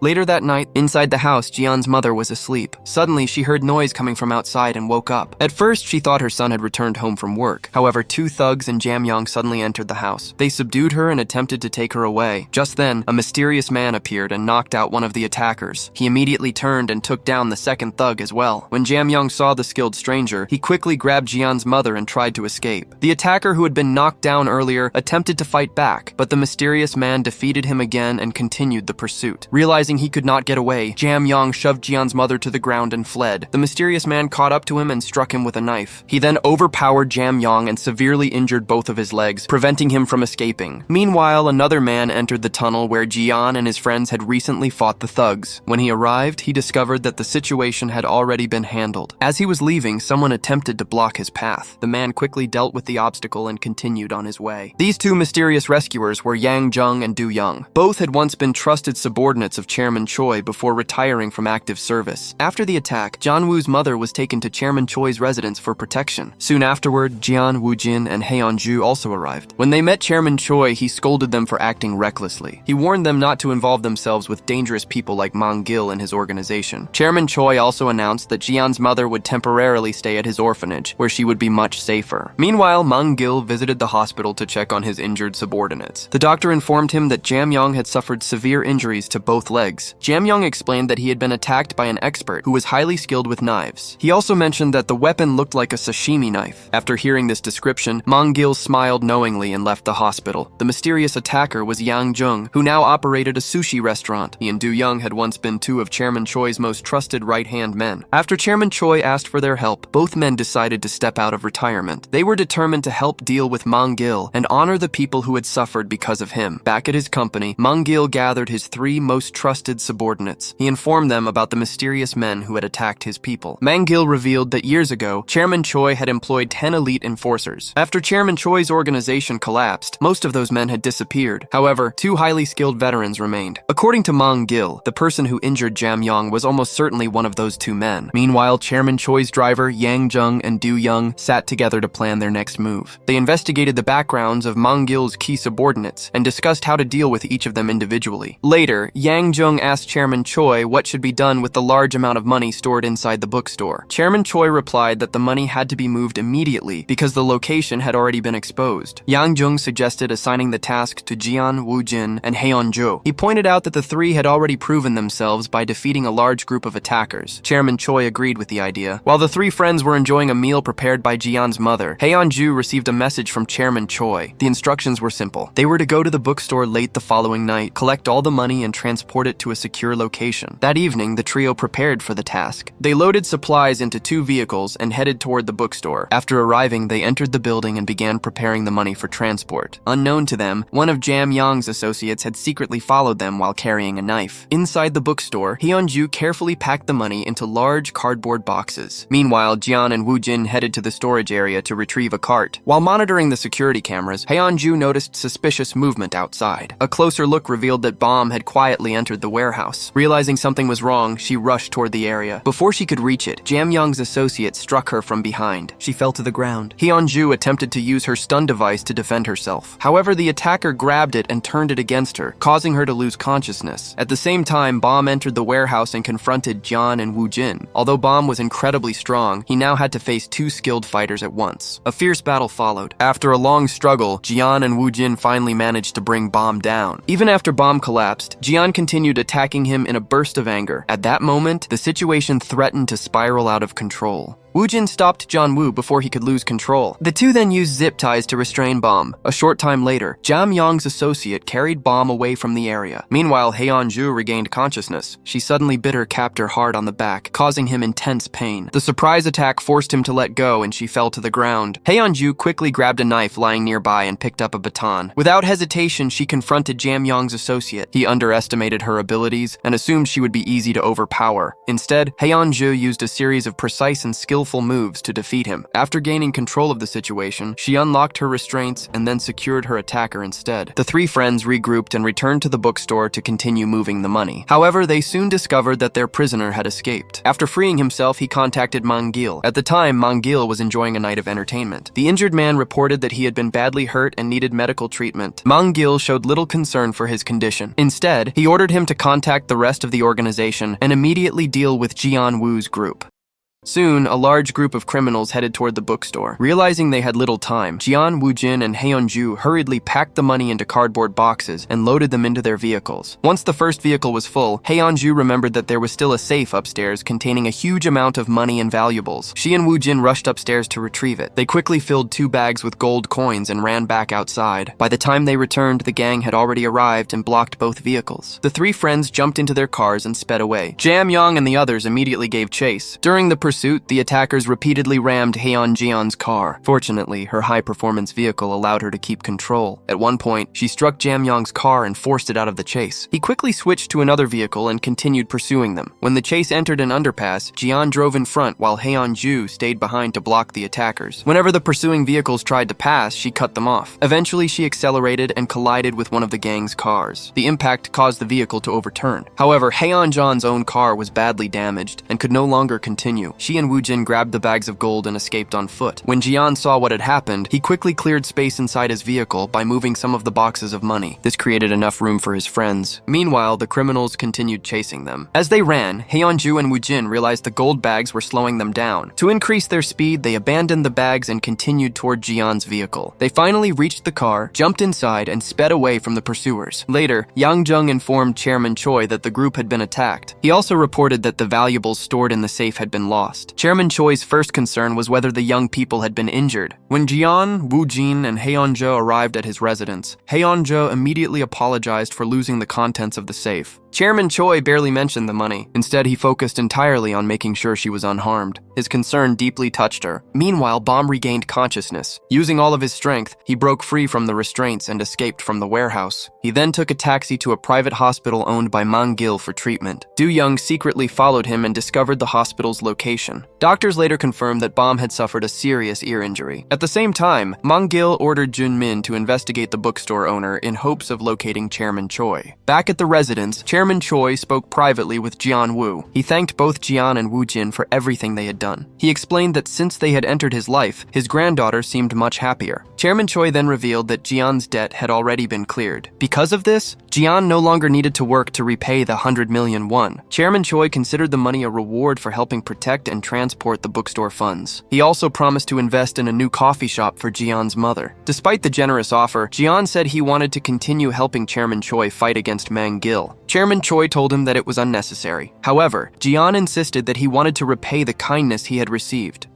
Later that night, inside the house, Jian's mother was asleep. Suddenly, she heard noise coming from outside and woke up. At first, she thought her son had returned home from work. However, two thugs and Jam Young suddenly entered the house. They subdued her and attempted to take her away. Just then, a mysterious man appeared and knocked out one of the attackers. He immediately turned and took down the second thug as well. When Jam Young saw the skilled stranger, he quickly grabbed Jian's mother and tried to escape. The attacker who had been knocked down earlier attempted to fight back, but the mysterious man defeated him again and continued the pursuit. Realizing he could not get away, Jam Young shoved Jian's mother to the ground and fled. The mysterious man caught up to him and struck him with a knife. He then overpowered Jam Young and severely injured both of his legs, preventing him from escaping. Meanwhile, another man entered the tunnel where Jian and his friends had recently fought the thugs. When he arrived, he discovered that the situation had already been handled. As he was leaving, someone attempted to block his path. The man quickly dealt with the obstacle and continued on his way. These two mysterious rescuers were Yang Jung and Du Young. Both had once been trusted subordinates of Chairman Choi before retiring from active service. After the attack, Janwoo's mother was taken to Chairman Choi's residence for protection. Soon afterward, Jian, Woo-jin, and Heyeon-ju also arrived. When they met Chairman Choi, he scolded them for acting recklessly. He warned them not to involve themselves with dangerous people like Mong-gil and his organization. Chairman Choi also announced that Jian's mother would temporarily stay at his orphanage, where she would be much safer. Meanwhile, Mong-gil visited the hospital to check on his injured subordinates. The doctor informed him that Jam Young had suffered severe injuries to both legs. Jam Young explained that he had been attacked by an expert who was highly skilled with knives. He also mentioned that the weapon looked like a sashimi knife. After hearing this description, Mong-gil smiled knowingly and left the hospital. The mysterious attacker was Yang Jung, who now operated a sushi restaurant. He and Du Young had once been two of Chairman Choi's most trusted right-hand men. After Chairman Choi asked for their help, both men decided to step out of retirement. They were determined to help deal with Mong-gil and honor the people who had suffered because of him. Back at his company, Mong-gil gathered his three most trusted trusted subordinates. He informed them about the mysterious men who had attacked his people. Mang-gil revealed that years ago, Chairman Choi had employed 10 elite enforcers. After Chairman Choi's organization collapsed, most of those men had disappeared. However, 2 highly skilled veterans remained. According to Mang-gil, the person who injured Jam Yong was almost certainly one of those 2 men. Meanwhile, Chairman Choi's driver, Yang Jung and Du Young, sat together to plan their next move. They investigated the backgrounds of Mang-gil's key subordinates and discussed how to deal with each of them individually. Later, Yang Jung asked Chairman Choi what should be done with the large amount of money stored inside the bookstore. Chairman Choi replied that the money had to be moved immediately because the location had already been exposed. Yang Jung suggested assigning the task to Jian, Wu Jin, and Heon-jo. He pointed out that the 3 had already proven themselves by defeating a large group of attackers. Chairman Choi agreed with the idea. While the 3 friends were enjoying a meal prepared by Jian's mother, Heon-ju received a message from Chairman Choi. The instructions were simple. They were to go to the bookstore late the following night, collect all the money, and transport it to a secure location. That evening, the trio prepared for the task. They loaded supplies into 2 vehicles and headed toward the bookstore. After arriving, they entered the building and began preparing the money for transport. Unknown to them, one of Jam Yong's associates had secretly followed them while carrying a knife. Inside the bookstore, Hyun-ju carefully packed the money into large cardboard boxes. Meanwhile, Jian and Woo Jin headed to the storage area to retrieve a cart. While monitoring the security cameras, Hyun-ju noticed suspicious movement outside. A closer look revealed that Bomb had quietly entered the warehouse. Realizing something was wrong, she rushed toward the area. Before she could reach it, Jam Young's associate struck her from behind. She fell to the ground. Hyun-ju attempted to use her stun device to defend herself. However, the attacker grabbed it and turned it against her, causing her to lose consciousness. At the same time, Bomb entered the warehouse and confronted Jian and Woo Jin. Although Bomb was incredibly strong, he now had to face 2 skilled fighters at once. A fierce battle followed. After a long struggle, Jian and Woo Jin finally managed to bring Bomb down. Even after Bomb collapsed, Jian continued attacking him in a burst of anger. At that moment, the situation threatened to spiral out of control. Woo Jin stopped John Woo before he could lose control. The 2 then used zip ties to restrain Bomb. A short time later, Jam Yong's associate carried Bomb away from the area. Meanwhile, Heon-ju regained consciousness. She suddenly bit her captor hard on the back, causing him intense pain. The surprise attack forced him to let go and she fell to the ground. Heon-ju quickly grabbed a knife lying nearby and picked up a baton. Without hesitation, she confronted Jam Yong's associate. He underestimated her abilities and assumed she would be easy to overpower. Instead, Heon-ju used a series of precise and skillful moves to defeat him. After gaining control of the situation, she unlocked her restraints and then secured her attacker instead. The 3 friends regrouped and returned to the bookstore to continue moving the money. However, they soon discovered that their prisoner had escaped. After freeing himself, he contacted Mang-gil. At the time, Mang-gil was enjoying a night of entertainment. The injured man reported that he had been badly hurt and needed medical treatment. Mang-gil showed little concern for his condition. Instead, he ordered him to contact the rest of the organization and immediately deal with Jian Woo's group. Soon, a large group of criminals headed toward the bookstore. Realizing they had little time, Jian, Woo Jin, and Heon-ju hurriedly packed the money into cardboard boxes and loaded them into their vehicles. Once the first vehicle was full, Heon-ju remembered that there was still a safe upstairs containing a huge amount of money and valuables. She and Woo Jin rushed upstairs to retrieve it. They quickly filled 2 bags with gold coins and ran back outside. By the time they returned, the gang had already arrived and blocked both vehicles. The 3 friends jumped into their cars and sped away. Jam Yong and the others immediately gave chase. During the pursuit, the attackers repeatedly rammed Heon-jeon's car. Fortunately, her high-performance vehicle allowed her to keep control. At one point, she struck Jam Yong's car and forced it out of the chase. He quickly switched to another vehicle and continued pursuing them. When the chase entered an underpass, Jian drove in front while Heon-ju stayed behind to block the attackers. Whenever the pursuing vehicles tried to pass, she cut them off. Eventually, she accelerated and collided with one of the gang's cars. The impact caused the vehicle to overturn. However, Heon-jeon's own car was badly damaged and could no longer continue. She and Woo Jin grabbed the bags of gold and escaped on foot. When Jian saw what had happened, he quickly cleared space inside his vehicle by moving some of the boxes of money. This created enough room for his friends. Meanwhile, the criminals continued chasing them. As they ran, Heon-ju and Woo Jin realized the gold bags were slowing them down. To increase their speed, they abandoned the bags and continued toward Jian's vehicle. They finally reached the car, jumped inside, and sped away from the pursuers. Later, Yang Jung informed Chairman Choi that the group had been attacked. He also reported that the valuables stored in the safe had been lost. Chairman Choi's first concern was whether the young people had been injured. When Jian, Woo Jin, and Heon-jo arrived at his residence, Heon-jo immediately apologized for losing the contents of the safe. Chairman Choi barely mentioned the money. Instead, he focused entirely on making sure she was unharmed. His concern deeply touched her. Meanwhile, Bom regained consciousness. Using all of his strength, he broke free from the restraints and escaped from the warehouse. He then took a taxi to a private hospital owned by Mang-gil for treatment. Do-young secretly followed him and discovered the hospital's location. Doctors later confirmed that Bom had suffered a serious ear injury. At the same time, Mang-gil ordered Jun-min to investigate the bookstore owner in hopes of locating Chairman Choi. Back at the residence, Chairman Choi spoke privately with Jian Wu. He thanked both Jian and Wu Jin for everything they had done. He explained that since they had entered his life, his granddaughter seemed much happier. Chairman Choi then revealed that Jian's debt had already been cleared. Because of this, Jian no longer needed to work to repay the 100 million won. Chairman Choi considered the money a reward for helping protect and transport the bookstore funds. He also promised to invest in a new coffee shop for Jian's mother. Despite the generous offer, Jian said he wanted to continue helping Chairman Choi fight against Mang-gil. Chairman Choi told him that it was unnecessary. However, Jian insisted that he wanted to repay the kindness he had received.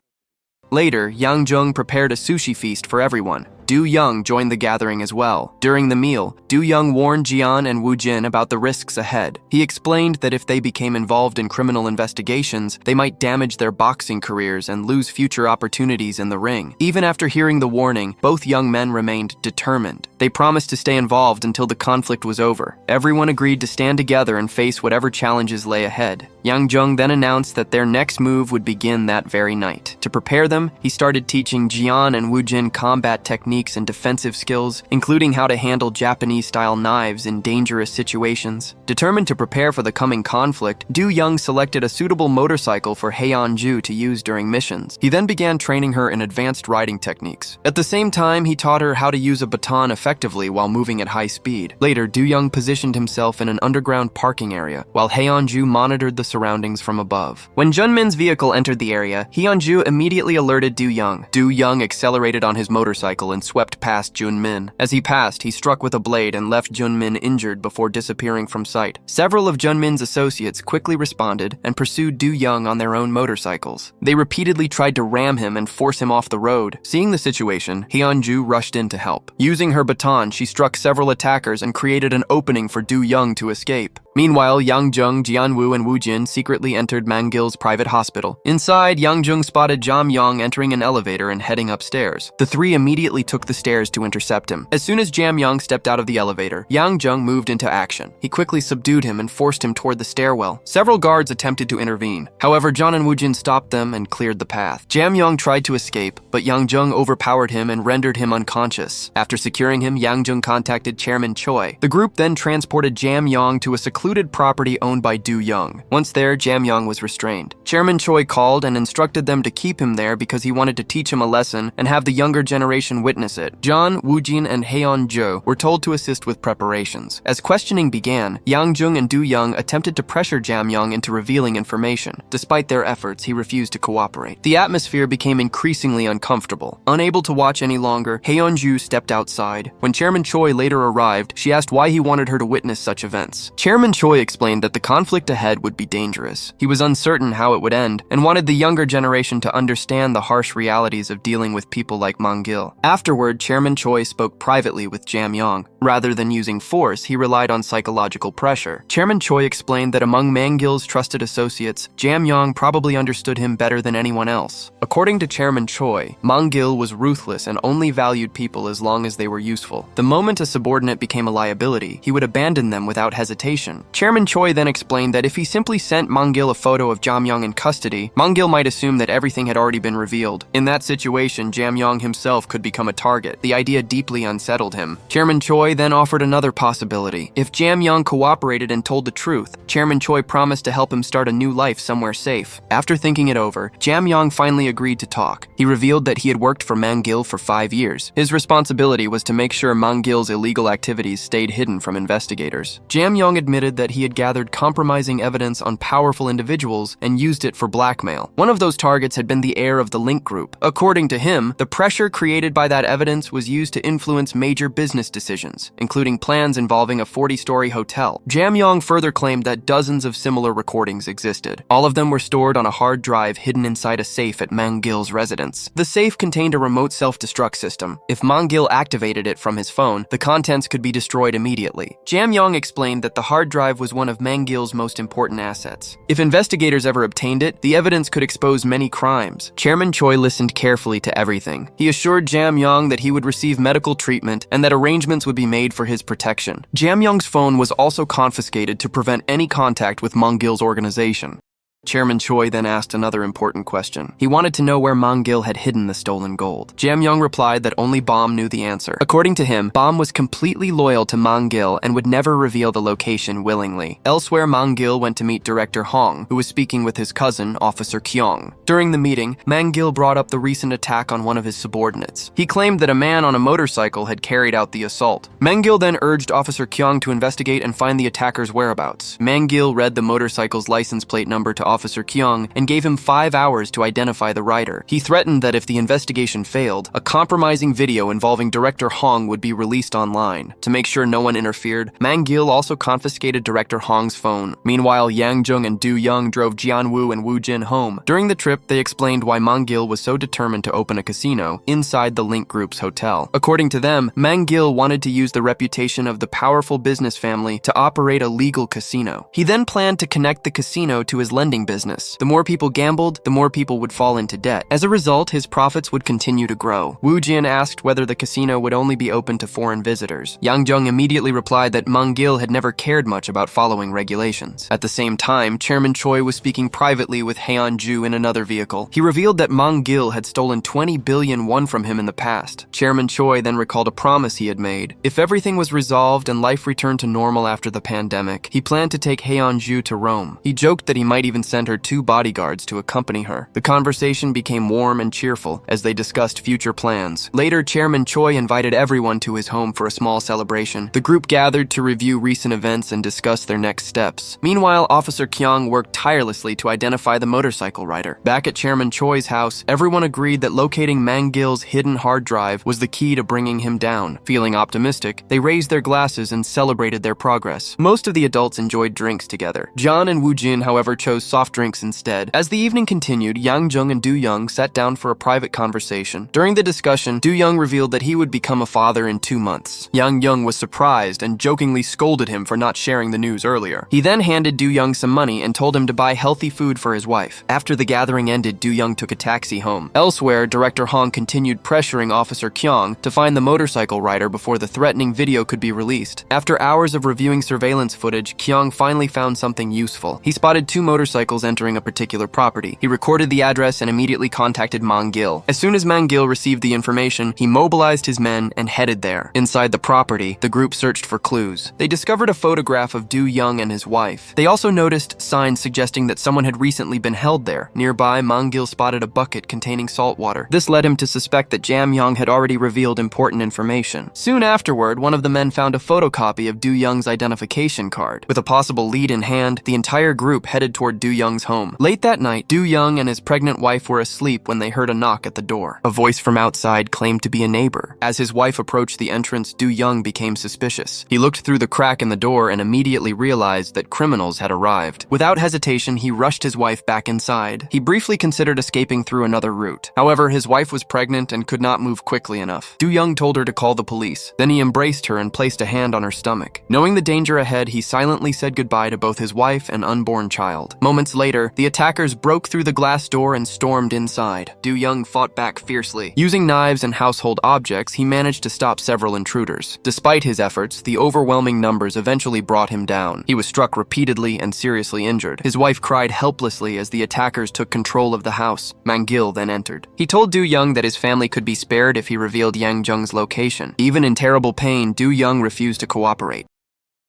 Later, Yang Jung prepared a sushi feast for everyone. Do-young joined the gathering as well. During the meal, Do-young warned Jian and Wu Jin about the risks ahead. He explained that if they became involved in criminal investigations, they might damage their boxing careers and lose future opportunities in the ring. Even after hearing the warning, both young men remained determined. They promised to stay involved until the conflict was over. Everyone agreed to stand together and face whatever challenges lay ahead. Yang Jung then announced that their next move would begin that very night. To prepare them, he started teaching Jian and Wu Jin combat techniques and defensive skills, including how to handle Japanese-style knives in dangerous situations. Determined to prepare for the coming conflict, Do-young selected a suitable motorcycle for Haeyeon-ju to use during missions. He then began training her in advanced riding techniques. At the same time, he taught her how to use a baton effectively while moving at high speed. Later, Do-young positioned himself in an underground parking area, while Haeyeon-ju monitored the surroundings from above. When Jun-min's vehicle entered the area, Haeyeon-ju immediately alerted Do-young. Do-young accelerated on his motorcycle and swept past Jun-min. As he passed, he struck with a blade and left Jun-min injured before disappearing from sight. Several of Jun-min's associates quickly responded and pursued Do-young on their own motorcycles. They repeatedly tried to ram him and force him off the road. Seeing the situation, Haeyeon-ju rushed in to help. Using her baton, she struck several attackers and created an opening for Do-young to escape. Meanwhile, Yang Jung, Jian-woo, and Wu Jin secretly entered Mang-gil's private hospital. Inside, Yang Jung spotted Jam-yong entering an elevator and heading upstairs. The three immediately took the stairs to intercept him. As soon as Jam-yong stepped out of the elevator, Yang Jung moved into action. He quickly subdued him and forced him toward the stairwell. Several guards attempted to intervene. However, John and Wu Jin stopped them and cleared the path. Jam-yong tried to escape, but Yang Jung overpowered him and rendered him unconscious. After securing him, Yang Jung contacted Chairman Choi. The group then transported Jam-yong to a secluded property owned by Do-young. Once there, Jam-yong was restrained. Chairman Choi called and instructed them to keep him there because he wanted to teach him a lesson and have the younger generation witness it. John, Wu Jin, and Haeyeon-jo were told to assist with preparations. As questioning began, Yang Jung and Do-young attempted to pressure Jam-yong into revealing information. Despite their efforts, he refused to cooperate. The atmosphere became increasingly uncomfortable. Unable to watch any longer, Haeyeon-ju stepped outside. When Chairman Choi later arrived, she asked why he wanted her to witness such events. Chairman Choi explained that the conflict ahead would be dangerous. He was uncertain how it would end and wanted the younger generation to understand the harsh realities of dealing with people like Mang-gil. Afterward, Chairman Choi spoke privately with Jam-yong. Rather than using force, he relied on psychological pressure. Chairman Choi explained that among Mang-gil's trusted associates, Jam-yong probably understood him better than anyone else. According to Chairman Choi, Mang-gil was ruthless and only valued people as long as they were useful. The moment a subordinate became a liability, he would abandon them without hesitation. Chairman Choi then explained that if he simply sent Mang-gil a photo of Jam-yong in custody, Mang-gil might assume that everything had already been revealed. In that situation, Jam-yong himself could become a target. The idea deeply unsettled him. Chairman Choi then offered another possibility. If Jam-yong cooperated and told the truth, Chairman Choi promised to help him start a new life somewhere safe. After thinking it over, Jam-yong finally agreed to talk. He revealed that he had worked for Mang-gil for 5 years. His responsibility was to make sure Mang-gil's illegal activities stayed hidden from investigators. Jam-yong admitted that he had gathered compromising evidence on powerful individuals and used it for blackmail. One of those targets had been the heir of the Link Group. According to him, the pressure created by that evidence was used to influence major business decisions. locations, including plans involving a 40-story hotel. Jam Yong further claimed that dozens of similar recordings existed. All of them were stored on a hard drive hidden inside a safe at Mang Gil's residence. The safe contained a remote self-destruct system. If Mang Gil activated it from his phone, the contents could be destroyed immediately. Jam Yong explained that the hard drive was one of Mang Gil's most important assets. If investigators ever obtained it, the evidence could expose many crimes. Chairman Choi listened carefully to everything. He assured Jam Yong that he would receive medical treatment and that arrangements would be made for his protection. Jam Yong's phone was also confiscated to prevent any contact with Mang Gil's organization. Chairman Choi then asked another important question. He wanted to know where Mang Gil had hidden the stolen gold. Jam Yong replied that only Bom knew the answer. According to him, Bom was completely loyal to Mang Gil and would never reveal the location willingly. Elsewhere, Mang Gil went to meet Director Hong, who was speaking with his cousin, Officer Kyong. During the meeting, Mang Gil brought up the recent attack on one of his subordinates. He claimed that a man on a motorcycle had carried out the assault. Mang Gil then urged Officer Kyong to investigate and find the attacker's whereabouts. Mang Gil read the motorcycle's license plate number to Officer Kyong and gave him 5 hours to identify the rider. He threatened that if the investigation failed, a compromising video involving Director Hong would be released online. To make sure no one interfered, Mang Gil also confiscated Director Hong's phone. Meanwhile, Yang Jung and Du Young drove Jian Woo and Woo Jin home. During the trip, they explained why Mang Gil was so determined to open a casino inside the Link Group's hotel. According to them, Mang Gil wanted to use the reputation of the powerful business family to operate a legal casino. He then planned to connect the casino to his lending business. The more people gambled, the more people would fall into debt. As a result, his profits would continue to grow. Woo Jin asked whether the casino would only be open to foreign visitors. Yang Jung immediately replied that Mang Gil had never cared much about following regulations. At the same time, Chairman Choi was speaking privately with Heon Ju in another vehicle. He revealed that Mang Gil had stolen 20 billion won from him in the past. Chairman Choi then recalled a promise he had made. If everything was resolved and life returned to normal after the pandemic, he planned to take Heon Ju to Rome. He joked that he might even send her 2 bodyguards to accompany her. The conversation became warm and cheerful as they discussed future plans. Later, Chairman Choi invited everyone to his home for a small celebration. The group gathered to review recent events and discuss their next steps. Meanwhile, Officer Kyong worked tirelessly to identify the motorcycle rider. Back at Chairman Choi's house, everyone agreed that locating Mang Gil's hidden hard drive was the key to bringing him down. Feeling optimistic, they raised their glasses and celebrated their progress. Most of the adults enjoyed drinks together. John and Woo Jin, however, chose soft drinks instead. As the evening continued, Yang Jung and Du Young sat down for a private conversation. During the discussion, Du Young revealed that he would become a father in 2 months. Yang Jung was surprised and jokingly scolded him for not sharing the news earlier. He then handed Du Young some money and told him to buy healthy food for his wife. After the gathering ended, Du Young took a taxi home. Elsewhere, Director Hong continued pressuring Officer Kyong to find the motorcycle rider before the threatening video could be released. After hours of reviewing surveillance footage, Kyong finally found something useful. He spotted 2 motorcycles entering a particular property. He recorded the address and immediately contacted Mang Gil. As soon as Mang Gil received the information, he mobilized his men and headed there. Inside the property, the group searched for clues. They discovered a photograph of Du Young and his wife. They also noticed signs suggesting that someone had recently been held there. Nearby, Mang Gil spotted a bucket containing salt water. This led him to suspect that Jam Yong had already revealed important information. Soon afterward, one of the men found a photocopy of Du Young's identification card. With a possible lead in hand, the entire group headed toward Du Young's home. Late that night, Du Young and his pregnant wife were asleep when they heard a knock at the door. A voice from outside claimed to be a neighbor. As his wife approached the entrance, Du Young became suspicious. He looked through the crack in the door and immediately realized that criminals had arrived. Without hesitation, he rushed his wife back inside. He briefly considered escaping through another route. However, his wife was pregnant and could not move quickly enough. Du Young told her to call the police. Then he embraced her and placed a hand on her stomach. Knowing the danger ahead, he silently said goodbye to both his wife and unborn child. Moments later, the attackers broke through the glass door and stormed inside. Du Young fought back fiercely. Using knives and household objects, he managed to stop several intruders. Despite his efforts, the overwhelming numbers eventually brought him down. He was struck repeatedly and seriously injured. His wife cried helplessly as the attackers took control of the house. Mang Gil then entered. He told Du Young that his family could be spared if he revealed Yang Jung's location. Even in terrible pain, Du Young refused to cooperate.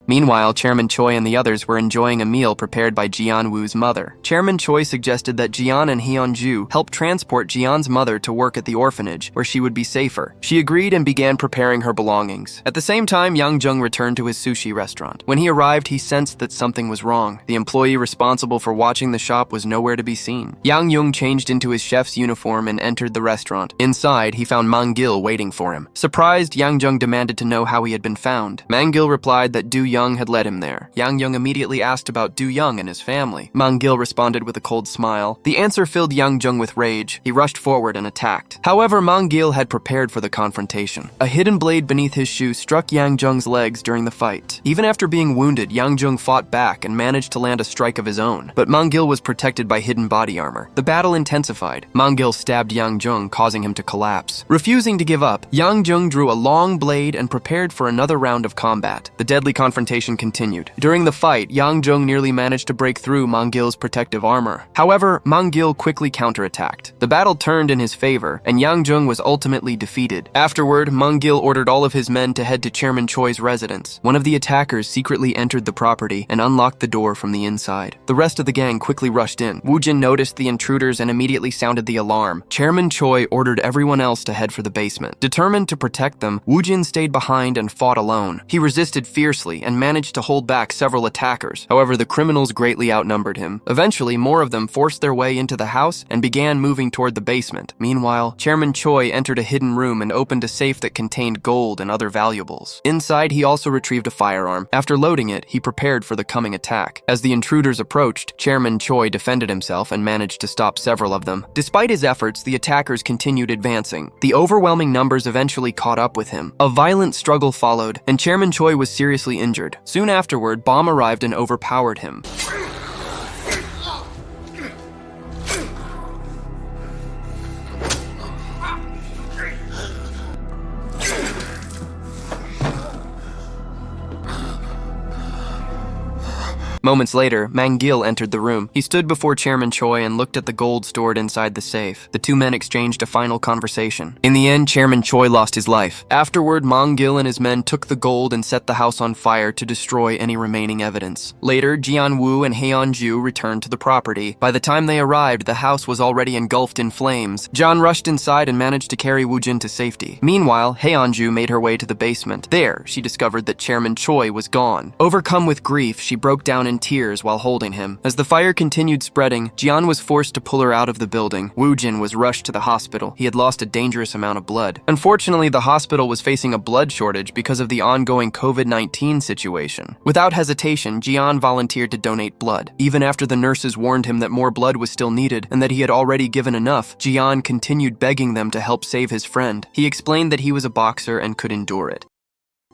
Meanwhile, Chairman Choi and the others were enjoying a meal prepared by Jian-woo's mother. Chairman Choi suggested that Jian and Hyun-ju help transport Jian's mother to work at the orphanage, where she would be safer. She agreed and began preparing her belongings. At the same time, Yang Jung returned to his sushi restaurant. When he arrived, he sensed that something was wrong. The employee responsible for watching the shop was nowhere to be seen. Yang Jung changed into his chef's uniform and entered the restaurant. Inside, he found Mang-gil waiting for him. Surprised, Yang Jung demanded to know how he had been found. Mang-gil replied that Do-young had led him there. Yang Jung immediately asked about Do-young and his family. Mang-gil responded with a cold smile. The answer filled Yang Jung with rage. He rushed forward and attacked. However, Mang-gil had prepared for the confrontation. A hidden blade beneath his shoe struck Yang Jung's legs during the fight. Even after being wounded, Yang Jung fought back and managed to land a strike of his own. But Mang-gil was protected by hidden body armor. The battle intensified. Mang-gil stabbed Yang Jung, causing him to collapse. Refusing to give up, Yang Jung drew a long blade and prepared for another round of combat. The deadly confrontation continued. During the fight, Yang Jung nearly managed to break through Mang-gil's protective armor. However, Mang-gil quickly counterattacked. The battle turned in his favor, and Yang Jung was ultimately defeated. Afterward, Mang-gil ordered all of his men to head to Chairman Choi's residence. One of the attackers secretly entered the property and unlocked the door from the inside. The rest of the gang quickly rushed in. Woo-jin noticed the intruders and immediately sounded the alarm. Chairman Choi ordered everyone else to head for the basement. Determined to protect them, Woo-jin stayed behind and fought alone. He resisted fiercely and managed to hold back several attackers. However, the criminals greatly outnumbered him. Eventually, more of them forced their way into the house and began moving toward the basement. Meanwhile, Chairman Choi entered a hidden room and opened a safe that contained gold and other valuables. Inside, he also retrieved a firearm. After loading it, he prepared for the coming attack. As the intruders approached, Chairman Choi defended himself and managed to stop several of them. Despite his efforts, the attackers continued advancing. The overwhelming numbers eventually caught up with him. A violent struggle followed, and Chairman Choi was seriously injured. Soon afterward, Bomb arrived and overpowered him. Moments later, Mang-gil entered the room. He stood before Chairman Choi and looked at the gold stored inside the safe. The two men exchanged a final conversation. In the end, Chairman Choi lost his life. Afterward, Mang-gil and his men took the gold and set the house on fire to destroy any remaining evidence. Later, Jian-woo and Hyun-ju returned to the property. By the time they arrived, the house was already engulfed in flames. John rushed inside and managed to carry Woo-jin to safety. Meanwhile, Hyun-ju made her way to the basement. There, she discovered that Chairman Choi was gone. Overcome with grief, she broke down in tears while holding him. As the fire continued spreading, Jian was forced to pull her out of the building. Woo-jin was rushed to the hospital. He had lost a dangerous amount of blood. Unfortunately, the hospital was facing a blood shortage because of the ongoing COVID-19 situation. Without hesitation, Jian volunteered to donate blood. Even after the nurses warned him that more blood was still needed and that he had already given enough, Jian continued begging them to help save his friend. He explained that he was a boxer and could endure it.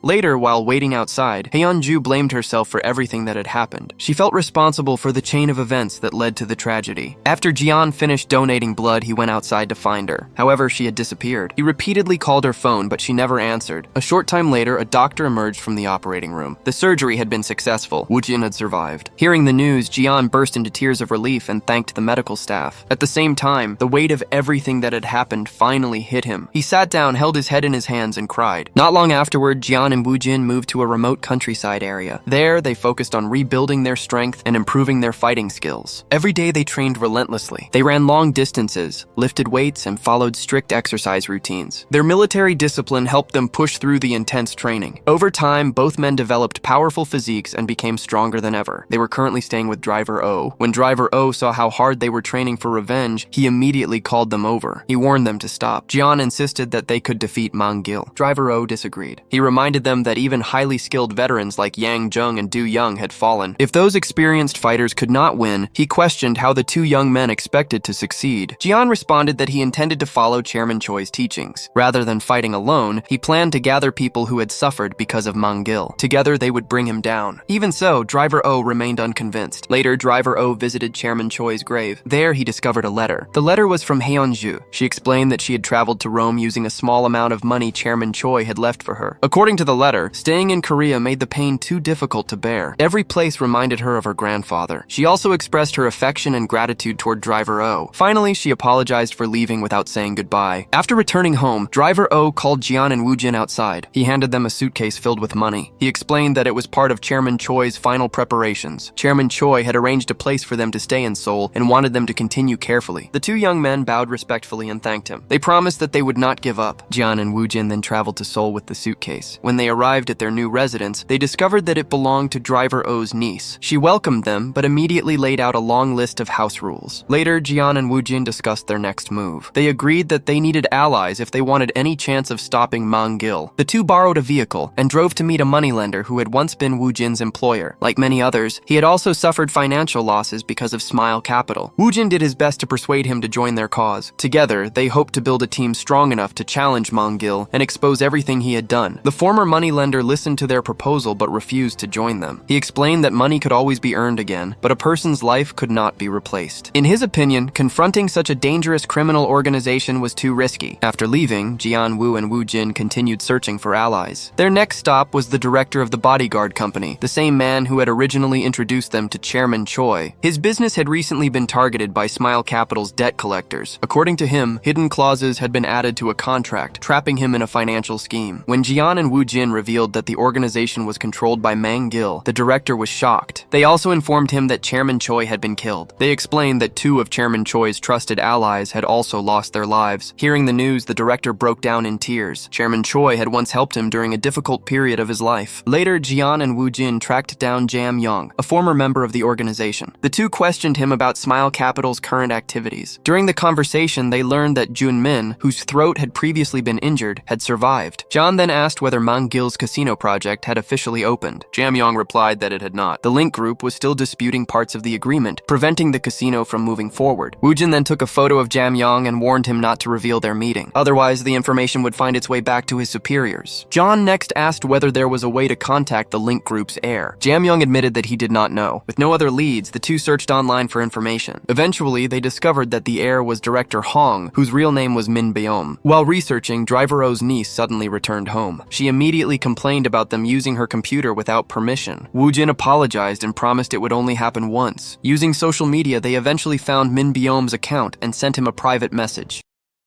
Later, while waiting outside, Hyun-ju blamed herself for everything that had happened. She felt responsible for the chain of events that led to the tragedy. After Jian finished donating blood, he went outside to find her. However, she had disappeared. He repeatedly called her phone, but she never answered. A short time later, a doctor emerged from the operating room. The surgery had been successful. Woo-jin had survived. Hearing the news, Jian burst into tears of relief and thanked the medical staff. At the same time, the weight of everything that had happened finally hit him. He sat down, held his head in his hands, and cried. Not long afterward, Jian and Woo-jin moved to a remote countryside area. There, they focused on rebuilding their strength and improving their fighting skills. Every day, they trained relentlessly. They ran long distances, lifted weights, and followed strict exercise routines. Their military discipline helped them push through the intense training. Over time, both men developed powerful physiques and became stronger than ever. They were currently staying with Driver O. When Driver O saw how hard they were training for revenge, he immediately called them over. He warned them to stop. Jian insisted that they could defeat Mang-gil. Driver O disagreed. He reminded them that even highly skilled veterans like Yang Jung and Do-young had fallen. If those experienced fighters could not win, he questioned how the two young men expected to succeed. Jian responded that he intended to follow Chairman Choi's teachings. Rather than fighting alone, he planned to gather people who had suffered because of Mang-gil. Together, they would bring him down. Even so, Driver O remained unconvinced. Later, Driver O visited Chairman Choi's grave. There, he discovered a letter. The letter was from Hyun-ju. She explained that she had traveled to Rome using a small amount of money Chairman Choi had left for her. According to the the letter, staying in Korea made the pain too difficult to bear. Every place reminded her of her grandfather. She also expressed her affection and gratitude toward Driver O. Finally, she apologized for leaving without saying goodbye. After returning home, Driver O called Jian and Woojin outside. He handed them a suitcase filled with money. He explained that it was part of Chairman Choi's final preparations. Chairman Choi had arranged a place for them to stay in Seoul and wanted them to continue carefully. The two young men bowed respectfully and thanked him. They promised that they would not give up. Jian and Woojin then traveled to Seoul with the suitcase. When they arrived at their new residence, they discovered that it belonged to Driver O's niece. She welcomed them, but immediately laid out a long list of house rules. Later, Jian and Woojin discussed their next move. They agreed that they needed allies if they wanted any chance of stopping Mang-gil. The two borrowed a vehicle and drove to meet a moneylender who had once been Woojin's employer. Like many others, he had also suffered financial losses because of Smile Capital. Woojin did his best to persuade him to join their cause. Together, they hoped to build a team strong enough to challenge Mang-gil and expose everything he had done. The former moneylender listened to their proposal but refused to join them. He explained that money could always be earned again, but a person's life could not be replaced. In his opinion, confronting such a dangerous criminal organization was too risky. After leaving, Jian Woo and Woojin continued searching for allies. Their next stop was the director of the bodyguard company, the same man who had originally introduced them to Chairman Choi. His business had recently been targeted by Smile Capital's debt collectors. According to him, hidden clauses had been added to a contract, trapping him in a financial scheme. When Jian and Woojin revealed that the organization was controlled by Mang-gil, the director was shocked. They also informed him that Chairman Choi had been killed. They explained that two of Chairman Choi's trusted allies had also lost their lives. Hearing the news, the director broke down in tears. Chairman Choi had once helped him during a difficult period of his life. Later, Jian and Woojin tracked down Jam Young, a former member of the organization. The two questioned him about Smile Capital's current activities. During the conversation, they learned that Jun Min, whose throat had previously been injured, had survived. John then asked whether Mang-gil's casino project had officially opened. Jam Young replied that it had not. The Link Group was still disputing parts of the agreement, preventing the casino from moving forward. Woojin then took a photo of Jam Young and warned him not to reveal their meeting. Otherwise, the information would find its way back to his superiors. John next asked whether there was a way to contact the Link Group's heir. Jam Young admitted that he did not know. With no other leads, the two searched online for information. Eventually, they discovered that the heir was Director Hong, whose real name was Min Beom. While researching, Driver O's niece suddenly returned home. She immediately complained about them using her computer without permission. Woojin apologized and promised it would only happen once. Using social media, they eventually found Min Beom's account and sent him a private message.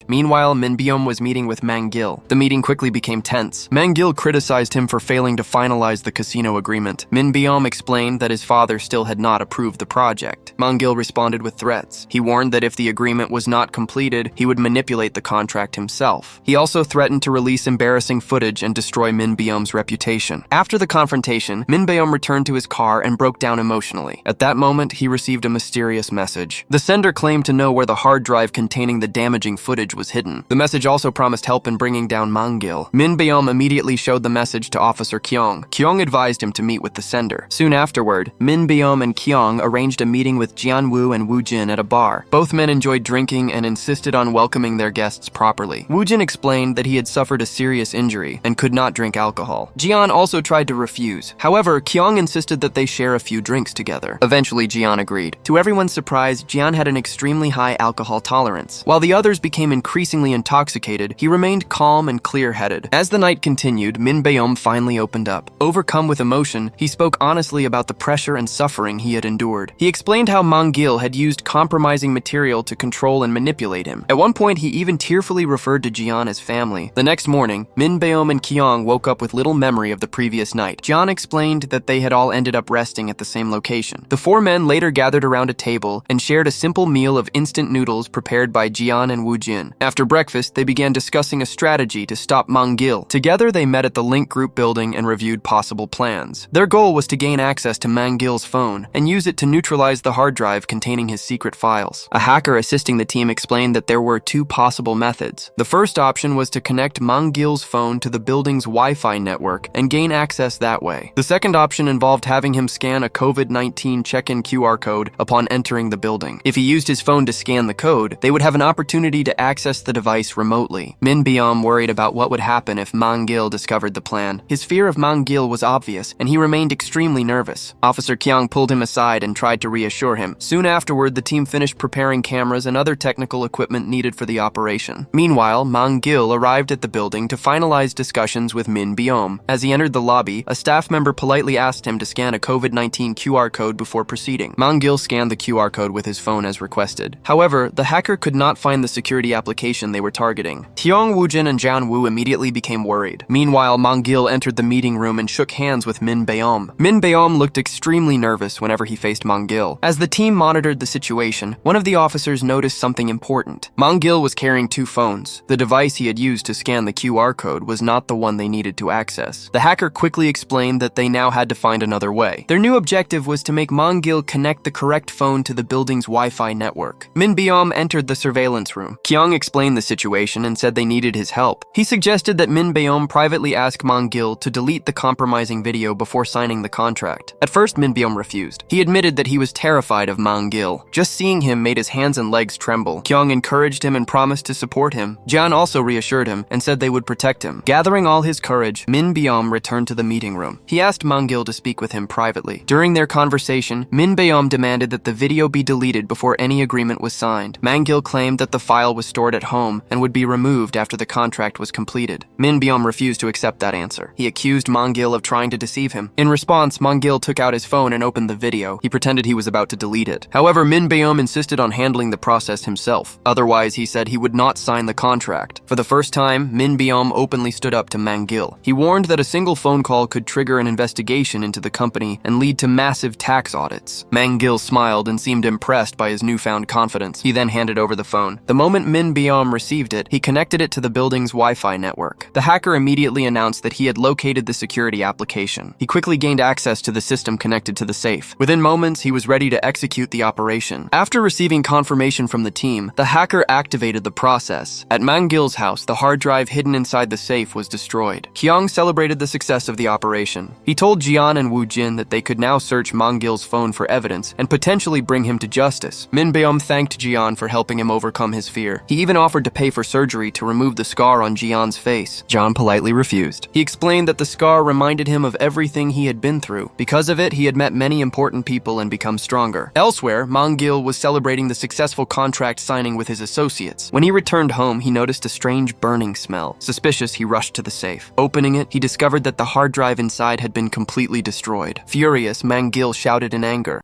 Meanwhile, Min Beom was meeting with Mang-gil. The meeting quickly became tense. Mang-gil criticized him for failing to finalize the casino agreement. Min Beom explained that his father still had not approved the project. Mang-gil responded with threats. He warned that if the agreement was not completed, he would manipulate the contract himself. He also threatened to release embarrassing footage and destroy Min Beom's reputation. After the confrontation, Min Beom returned to his car and broke down emotionally. At that moment, he received a mysterious message. The sender claimed to know where the hard drive containing the damaging footage was hidden. The message also promised help in bringing down Mang-gil. Min Beom immediately showed the message to Officer Kyung. Kyung advised him to meet with the sender. Soon afterward, Min Beom and Kyung arranged a meeting with Jian Woo and Woojin at a bar. Both men enjoyed drinking and insisted on welcoming their guests properly. Woojin explained that he had suffered a serious injury and could not drink alcohol. Jian also tried to refuse. However, Kyung insisted that they share a few drinks together. Eventually, Jian agreed. To everyone's surprise, Jian had an extremely high alcohol tolerance. While the others became increasingly intoxicated, he remained calm and clear-headed. As the night continued, Min Beom finally opened up. Overcome with emotion, he spoke honestly about the pressure and suffering he had endured. He explained how Mang-gil had used compromising material to control and manipulate him. At one point, he even tearfully referred to Jian as family. The next morning, Min Beom and Kyung woke up with little memory of the previous night. Jian explained that they had all ended up resting at the same location. The four men later gathered around a table and shared a simple meal of instant noodles prepared by Jian and Woojin. After breakfast, they began discussing a strategy to stop Mang-gil. Together, they met at the Link Group building and reviewed possible plans. Their goal was to gain access to Mang-gil's phone and use it to neutralize the hard drive containing his secret files. A hacker assisting the team explained that there were two possible methods. The first option was to connect Mang-gil's phone to the building's Wi-Fi network and gain access that way. The second option involved having him scan a COVID-19 check-in QR code upon entering the building. If he used his phone to scan the code, they would have an opportunity to access access the device remotely. Min Byum worried about what would happen if Mang Gil discovered the plan. His fear of Mang Gil was obvious, and he remained extremely nervous. Officer Kyung pulled him aside and tried to reassure him. Soon afterward, the team finished preparing cameras and other technical equipment needed for the operation. Meanwhile, Mang Gil arrived at the building to finalize discussions with Min Byum. As he entered the lobby, a staff member politely asked him to scan a COVID-19 QR code before proceeding. Mang Gil scanned the QR code with his phone as requested. However, the hacker could not find the security application they were targeting. Hyung Woojin and Jan Woo immediately became worried. Meanwhile, Mang Gil entered the meeting room and shook hands with Min Byum. Min Byum looked extremely nervous whenever he faced Mang Gil. As the team monitored the situation, one of the officers noticed something important. Mang Gil was carrying two phones. The device he had used to scan the QR code was not the one they needed to access. The hacker quickly explained that they now had to find another way. Their new objective was to make Mang Gil connect the correct phone to the building's Wi-Fi network. Min Byum entered the surveillance room. Kyung explained the situation and said they needed his help. He suggested that Min Byum privately ask Mang Gil to delete the compromising video before signing the contract. At first, Min Byum refused. He admitted that he was terrified of Mang Gil. Just seeing him made his hands and legs tremble. Kyung encouraged him and promised to support him. Jan also reassured him and said they would protect him. Gathering all his courage, Min Byum returned to the meeting room. He asked Mang Gil to speak with him privately. During their conversation, Min Byum demanded that the video be deleted before any agreement was signed. Mang Gil claimed that the file was stored at home and would be removed after the contract was completed. Min Byum refused to accept that answer. He accused Mang Gil of trying to deceive him. In response, Mang Gil took out his phone and opened the video. He pretended he was about to delete it. However, Min Byum insisted on handling the process himself. Otherwise, he said he would not sign the contract. For the first time, Min Byum openly stood up to Mang Gil. He warned that a single phone call could trigger an investigation into the company and lead to massive tax audits. Mang Gil smiled and seemed impressed by his newfound confidence. He then handed over the phone. The moment Min Byum received it, he connected it to the building's Wi-Fi network. The hacker immediately announced that he had located the security application. He quickly gained access to the system connected to the safe. Within moments, he was ready to execute the operation. After receiving confirmation from the team, the hacker activated the process. At Mang Gil's house, the hard drive hidden inside the safe was destroyed. Kyung celebrated the success of the operation. He told Jian and Woo Jin that they could now search Mang Gil's phone for evidence and potentially bring him to justice. Min Byum thanked Jian for helping him overcome his fear. He even offered to pay for surgery to remove the scar on Jian's face. Jian politely refused. He explained that the scar reminded him of everything he had been through. Because of it, he had met many important people and become stronger. Elsewhere, Mang Gil was celebrating the successful contract signing with his associates. When he returned home, he noticed a strange burning smell. Suspicious, he rushed to the safe. Opening it, he discovered that the hard drive inside had been completely destroyed. Furious, Mang Gil shouted in anger.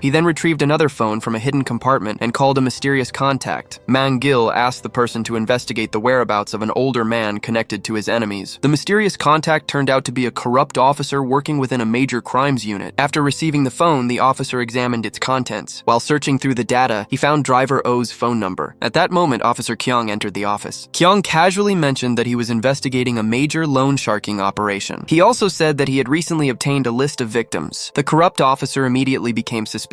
He then retrieved another phone from a hidden compartment and called a mysterious contact. Mang Gil asked the person to investigate the whereabouts of an older man connected to his enemies. The mysterious contact turned out to be a corrupt officer working within a major crimes unit. After receiving the phone, the officer examined its contents. While searching through the data, he found Driver O's phone number. At that moment, Officer Kyung entered the office. Kyung casually mentioned that he was investigating a major loan sharking operation. He also said that he had recently obtained a list of victims. The corrupt officer immediately became suspicious.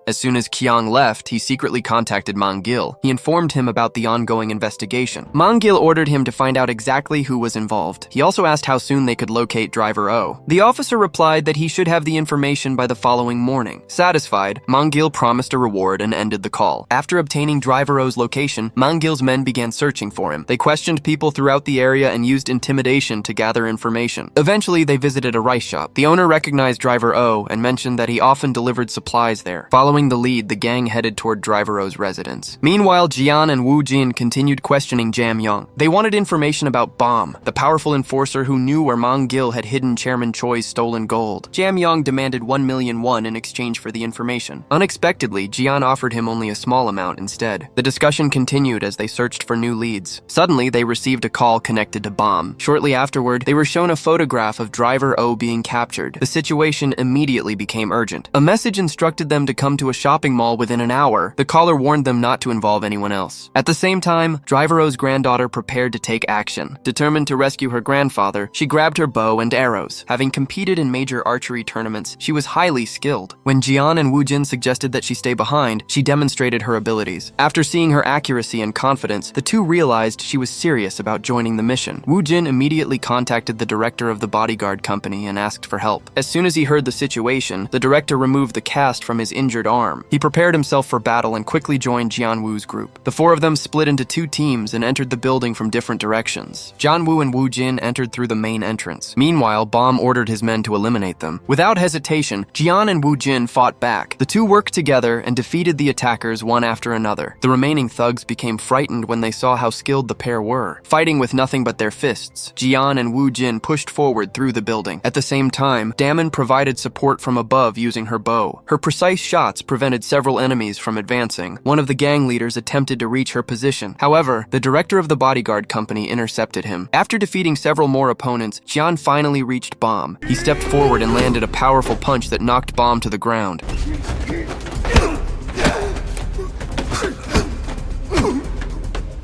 As soon as Kyung left, he secretly contacted Mang Gil. He informed him about the ongoing investigation. Mang Gil ordered him to find out exactly who was involved. He also asked how soon they could locate Driver O. The officer replied that he should have the information by the following morning. Satisfied, Mang Gil promised a reward and ended the call. After obtaining Driver O's location, Mang Gil's men began searching for him. They questioned people throughout the area and used intimidation to gather information. Eventually, they visited a rice shop. The owner recognized Driver O and mentioned that he often delivered supplies there. Following the lead, the gang headed toward Driver O's residence. Meanwhile, Jian and Woo Jin continued questioning Jam Young. They wanted information about Bomb, the powerful enforcer who knew where Mang Gil had hidden Chairman Choi's stolen gold. Jam Young demanded 1 million won in exchange for the information. Unexpectedly, Jian offered him only a small amount instead. The discussion continued as they searched for new leads. Suddenly, they received a call connected to Bomb. Shortly afterward, they were shown a photograph of Driver O being captured. The situation immediately became urgent. A message instructed them to come to a shopping mall within an hour. The caller warned them not to involve anyone else. At the same time, Driver O's granddaughter prepared to take action. Determined to rescue her grandfather, she grabbed her bow and arrows. Having competed in major archery tournaments, she was highly skilled. When Jian and Woo Jin suggested that she stay behind, she demonstrated her abilities. After seeing her accuracy and confidence, the two realized she was serious about joining the mission. Woo Jin immediately contacted the director of the bodyguard company and asked for help. As soon as he heard the situation, the director removed the cast from from his injured arm. He prepared himself for battle and quickly joined Jianwu's group. The four of them split into two teams and entered the building from different directions. Jianwu and Wu Jin entered through the main entrance. Meanwhile, Bomb ordered his men to eliminate them. Without hesitation, Jian and Wu Jin fought back. The two worked together and defeated the attackers one after another. The remaining thugs became frightened when they saw how skilled the pair were. Fighting with nothing but their fists, Jian and Wu Jin pushed forward through the building. At the same time, Damon provided support from above using her bow. Her precise shots prevented several enemies from advancing. One of the gang leaders attempted to reach her position. However, the director of the bodyguard company intercepted him. After defeating several more opponents, Jian finally reached Bomb. He stepped forward and landed a powerful punch that knocked Bomb to the ground.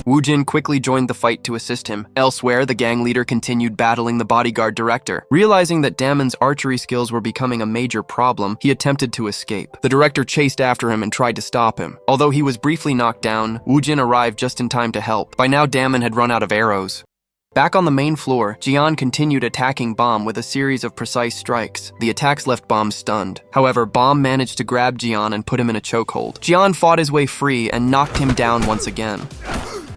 Wu Jin quickly joined the fight to assist him. Elsewhere, the gang leader continued battling the bodyguard director. Realizing that Damon's archery skills were becoming a major problem, he attempted to escape. The director chased after him and tried to stop him. Although he was briefly knocked down, Wu Jin arrived just in time to help. By now, Damon had run out of arrows. Back on the main floor, Jian continued attacking Bomb with a series of precise strikes. The attacks left Bomb stunned. However, Bomb managed to grab Jian and put him in a chokehold. Jian fought his way free and knocked him down once again.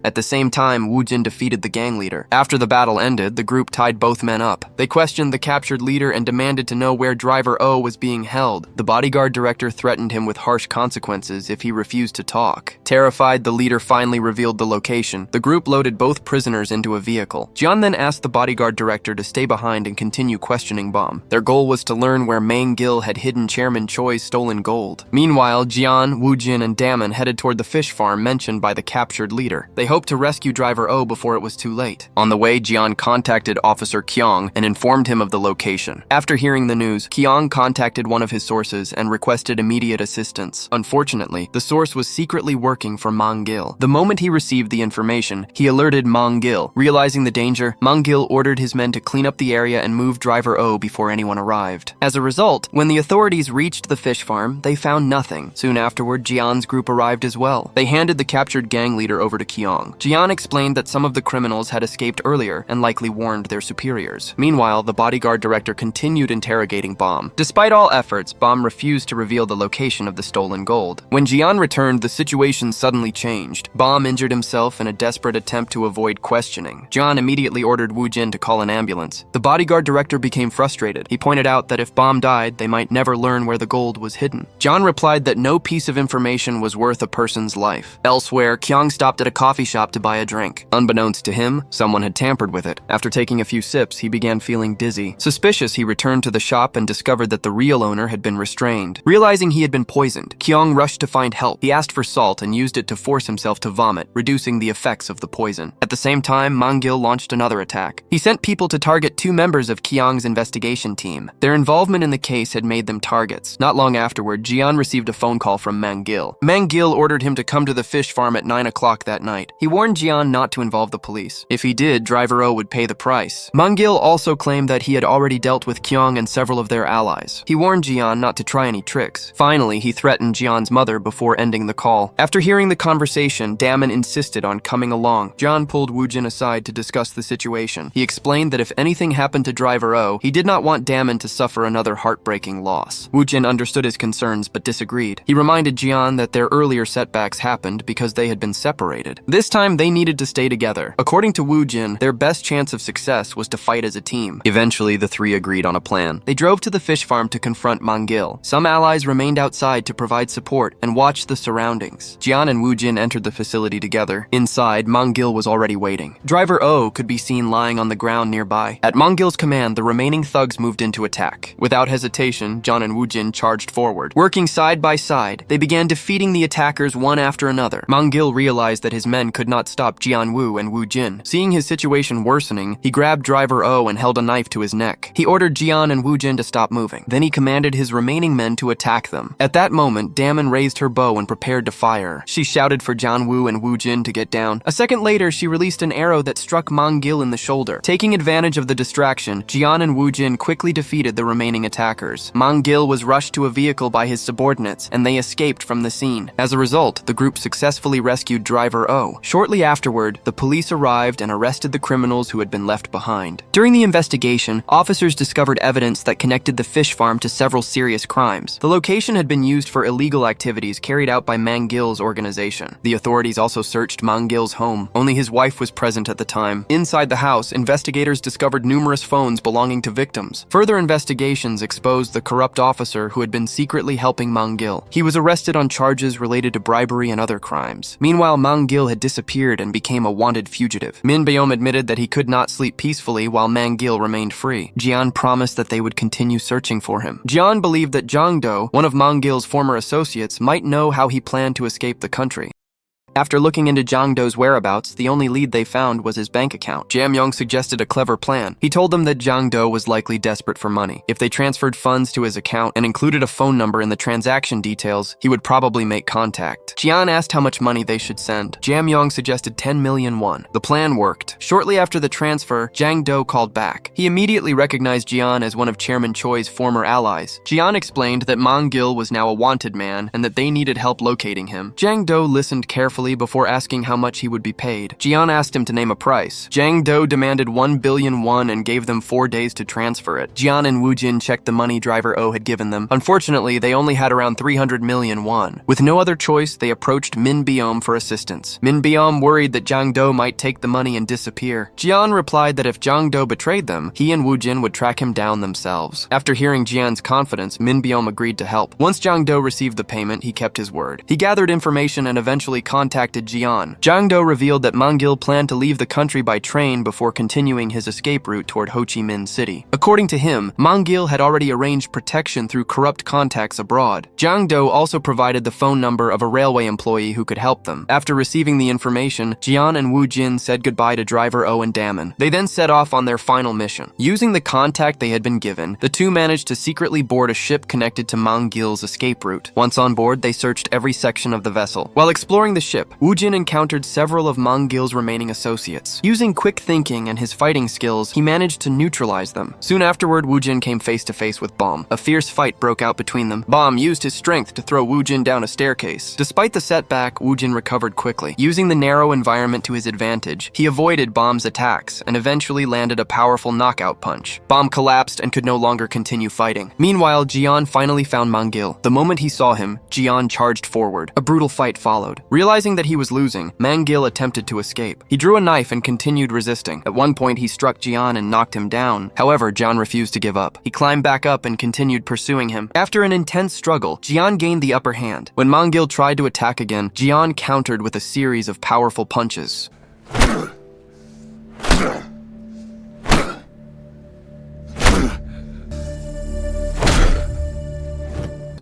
At the same time, Wu Jin defeated the gang leader. After the battle ended, the group tied both men up. They questioned the captured leader and demanded to know where Driver O was being held. The bodyguard director threatened him with harsh consequences if he refused to talk. Terrified, the leader finally revealed the location. The group loaded both prisoners into a vehicle. Jian then asked the bodyguard director to stay behind and continue questioning Bomb. Their goal was to learn where Mang-gil had hidden Chairman Choi's stolen gold. Meanwhile, Jian, Wu Jin, and Damon headed toward the fish farm mentioned by the captured leader. They hoped to rescue Driver O before it was too late. On the way, Jian contacted Officer Kyong and informed him of the location. After hearing the news, Kyong contacted one of his sources and requested immediate assistance. Unfortunately, the source was secretly working for Mang-gil. The moment he received the information, he alerted Mang-gil. Realizing the danger, Mang-gil ordered his men to clean up the area and move Driver O before anyone arrived. As a result, when the authorities reached the fish farm, they found nothing. Soon afterward, Jian's group arrived as well. They handed the captured gang leader over to Kyong. Jian explained that some of the criminals had escaped earlier and likely warned their superiors. Meanwhile, the bodyguard director continued interrogating Bomb. Despite all efforts, Bomb refused to reveal the location of the stolen gold. When Jian returned, the situation suddenly changed. Bomb injured himself in a desperate attempt to avoid questioning. Jian immediately ordered Wu Jin to call an ambulance. The bodyguard director became frustrated. He pointed out that if Bomb died, they might never learn where the gold was hidden. Jian replied that no piece of information was worth a person's life. Elsewhere, Kyong stopped at a coffee shop to buy a drink. Unbeknownst to him, someone had tampered with it. After taking a few sips, he began feeling dizzy. Suspicious, he returned to the shop and discovered that the real owner had been restrained. Realizing he had been poisoned, Kyong rushed to find help. He asked for salt and used it to force himself to vomit, reducing the effects of the poison. At the same time, Mang-gil launched another attack. He sent people to target two members of Kyong's investigation team. Their involvement in the case had made them targets. Not long afterward, Jian received a phone call from Mang-gil. Mang-gil ordered him to come to the fish farm at 9 o'clock that night. He warned Jian not to involve the police. If he did, Driver O would pay the price. Mang-gil also claimed that he had already dealt with Kyong and several of their allies. He warned Jian not to try any tricks. Finally, he threatened Jian's mother before ending the call. After hearing the conversation, Damon insisted on coming along. Jian pulled Wu Jin aside to discuss the situation. He explained that if anything happened to Driver O, he did not want Damon to suffer another heartbreaking loss. Wu Jin understood his concerns but disagreed. He reminded Jian that their earlier setbacks happened because they had been separated. This time, they needed to stay together. According to Wu Jin, their best chance of success was to fight as a team. Eventually, the three agreed on a plan. They drove to the fish farm to confront Mang-gil. Some allies remained outside to provide support and watch the surroundings. Jian and Wu Jin entered the facility together. Inside, Mang-gil was already waiting. Driver O could be seen lying on the ground nearby. At Mang-gil's command, the remaining thugs moved into attack. Without hesitation, Jian and Wu Jin charged forward. Working side by side, they began defeating the attackers one after another. Mang-gil realized that his men could not stop Jianwu and Wu Jin. Seeing his situation worsening, he grabbed Driver O and held a knife to his neck. He ordered Jian and Wu Jin to stop moving. Then he commanded his remaining men to attack them. At that moment, Damon raised her bow and prepared to fire. She shouted for Jianwu and Wu Jin to get down. A second later, she released an arrow that struck Mang-gil in the shoulder. Taking advantage of the distraction, Jian and Wu Jin quickly defeated the remaining attackers. Mang-gil was rushed to a vehicle by his subordinates, and they escaped from the scene. As a result, the group successfully rescued Driver O. Shortly afterward, the police arrived and arrested the criminals who had been left behind. During the investigation, officers discovered evidence that connected the fish farm to several serious crimes. The location had been used for illegal activities carried out by Mang Gil's organization. The authorities also searched Mang Gil's home. Only his wife was present at the time. Inside the house, investigators discovered numerous phones belonging to victims. Further investigations exposed the corrupt officer who had been secretly helping Mang Gil. He was arrested on charges related to bribery and other crimes. Meanwhile, Mang Gil had disappeared and became a wanted fugitive. Min Beom admitted that he could not sleep peacefully while Mang Gil remained free. Jian promised that they would continue searching for him. Jian believed that Zhang Do, one of Mang Gil's former associates, might know how he planned to escape the country. After looking into Zhang Do's whereabouts, the only lead they found was his bank account. Jam Yong suggested a clever plan. He told them that Zhang Do was likely desperate for money. If they transferred funds to his account and included a phone number in the transaction details, he would probably make contact. Jian asked how much money they should send. Jam Yong suggested 10 million won. The plan worked. Shortly after the transfer, Zhang Do called back. He immediately recognized Jian as one of Chairman Choi's former allies. Jian explained that Mang Gil was now a wanted man and that they needed help locating him. Zhang Do listened carefully before asking how much he would be paid. Jian asked him to name a price. Zhang Do demanded 1 billion won and gave them 4 days to transfer it. Jian and Wu Jin checked the money driver O had given them. Unfortunately, they only had around 300 million won. With no other choice, they approached Min Beom for assistance. Min Beom worried that Zhang Do might take the money and disappear. Jian replied that if Zhang Do betrayed them, he and Wu Jin would track him down themselves. After hearing Jian's confidence, Min Beom agreed to help. Once Zhang Do received the payment, he kept his word. He gathered information and eventually contacted Jian. Zhang Do revealed that Mang Gil planned to leave the country by train before continuing his escape route toward Ho Chi Minh City. According to him, Mang Gil had already arranged protection through corrupt contacts abroad. Zhang Do also provided the phone number of a railway employee who could help them. After receiving the information, Jian and Wu Jin said goodbye to driver O and Daman. They then set off on their final mission. Using the contact they had been given, the two managed to secretly board a ship connected to Mang Gil's escape route. Once on board, they searched every section of the vessel. While exploring the ship, Wu Jin encountered several of Mang Gil's remaining associates. Using quick thinking and his fighting skills, he managed to neutralize them. Soon afterward, Wu Jin came face to face with Bomb. A fierce fight broke out between them. Bomb used his strength to throw Wu Jin down a staircase. Despite the setback, Wu Jin recovered quickly. Using the narrow environment to his advantage, he avoided Bomb's attacks and eventually landed a powerful knockout punch. Bomb collapsed and could no longer continue fighting. Meanwhile, Jian finally found Mang Gil. The moment he saw him, Jian charged forward. A brutal fight followed. Realizing that he was losing, Mang Gil attempted to escape. He drew a knife and continued resisting. At one point, he struck Jian and knocked him down. However, Jian refused to give up. He climbed back up and continued pursuing him. After an intense struggle, Jian gained the upper hand. When Mang Gil tried to attack again, Jian countered with a series of powerful punches.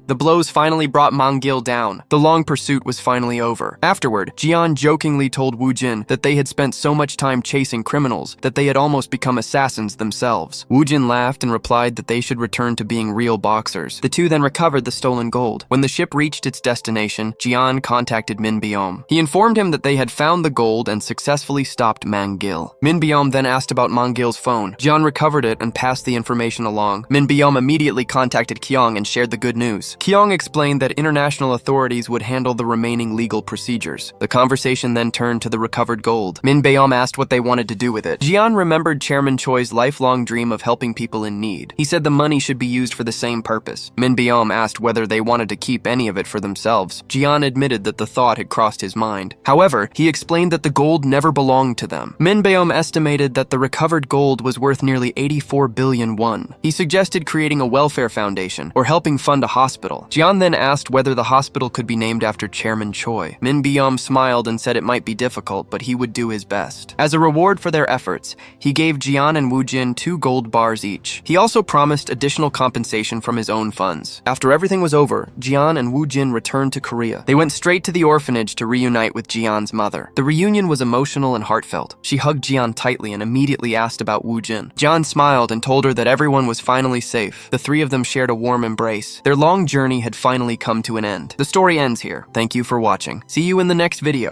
The blows finally brought Mang Gil down. The long pursuit was finally over. Afterward, Jian jokingly told Wu Jin that they had spent so much time chasing criminals that they had almost become assassins themselves. Wu Jin laughed and replied that they should return to being real boxers. The two then recovered the stolen gold. When the ship reached its destination, Jian contacted Min Beom. He informed him that they had found the gold and successfully stopped Mang Gil. Min Beom then asked about Mang Gil's phone. Jian recovered it and passed the information along. Min Beom immediately contacted Kyong and shared the good news. Kyong explained that international authorities would handle the remaining legal procedures. The conversation then turned to the recovered gold. Min Beom asked what they wanted to do with it. Jian remembered Chairman Choi's lifelong dream of helping people in need. He said the money should be used for the same purpose. Min Beom asked whether they wanted to keep any of it for themselves. Jian admitted that the thought had crossed his mind. However, he explained that the gold never belonged to them. Min Beom estimated that the recovered gold was worth nearly 84 billion won. He suggested creating a welfare foundation or helping fund a hospital. Jian then asked whether the hospital could be named after Chairman Choi. Min Beom smiled and said it might be difficult, but he would do his best. As a reward for their efforts, he gave Jian and Wu Jin 2 gold bars each. He also promised additional compensation from his own funds. After everything was over, Jian and Wu Jin returned to Korea. They went straight to the orphanage to reunite with Jian's mother. The reunion was emotional and heartfelt. She hugged Jian tightly and immediately asked about Wu Jin. Jian smiled and told her that everyone was finally safe. The three of them shared a warm embrace. Their long journey had finally come to an end. The story ends here. Thank you for watching. See you in the next video.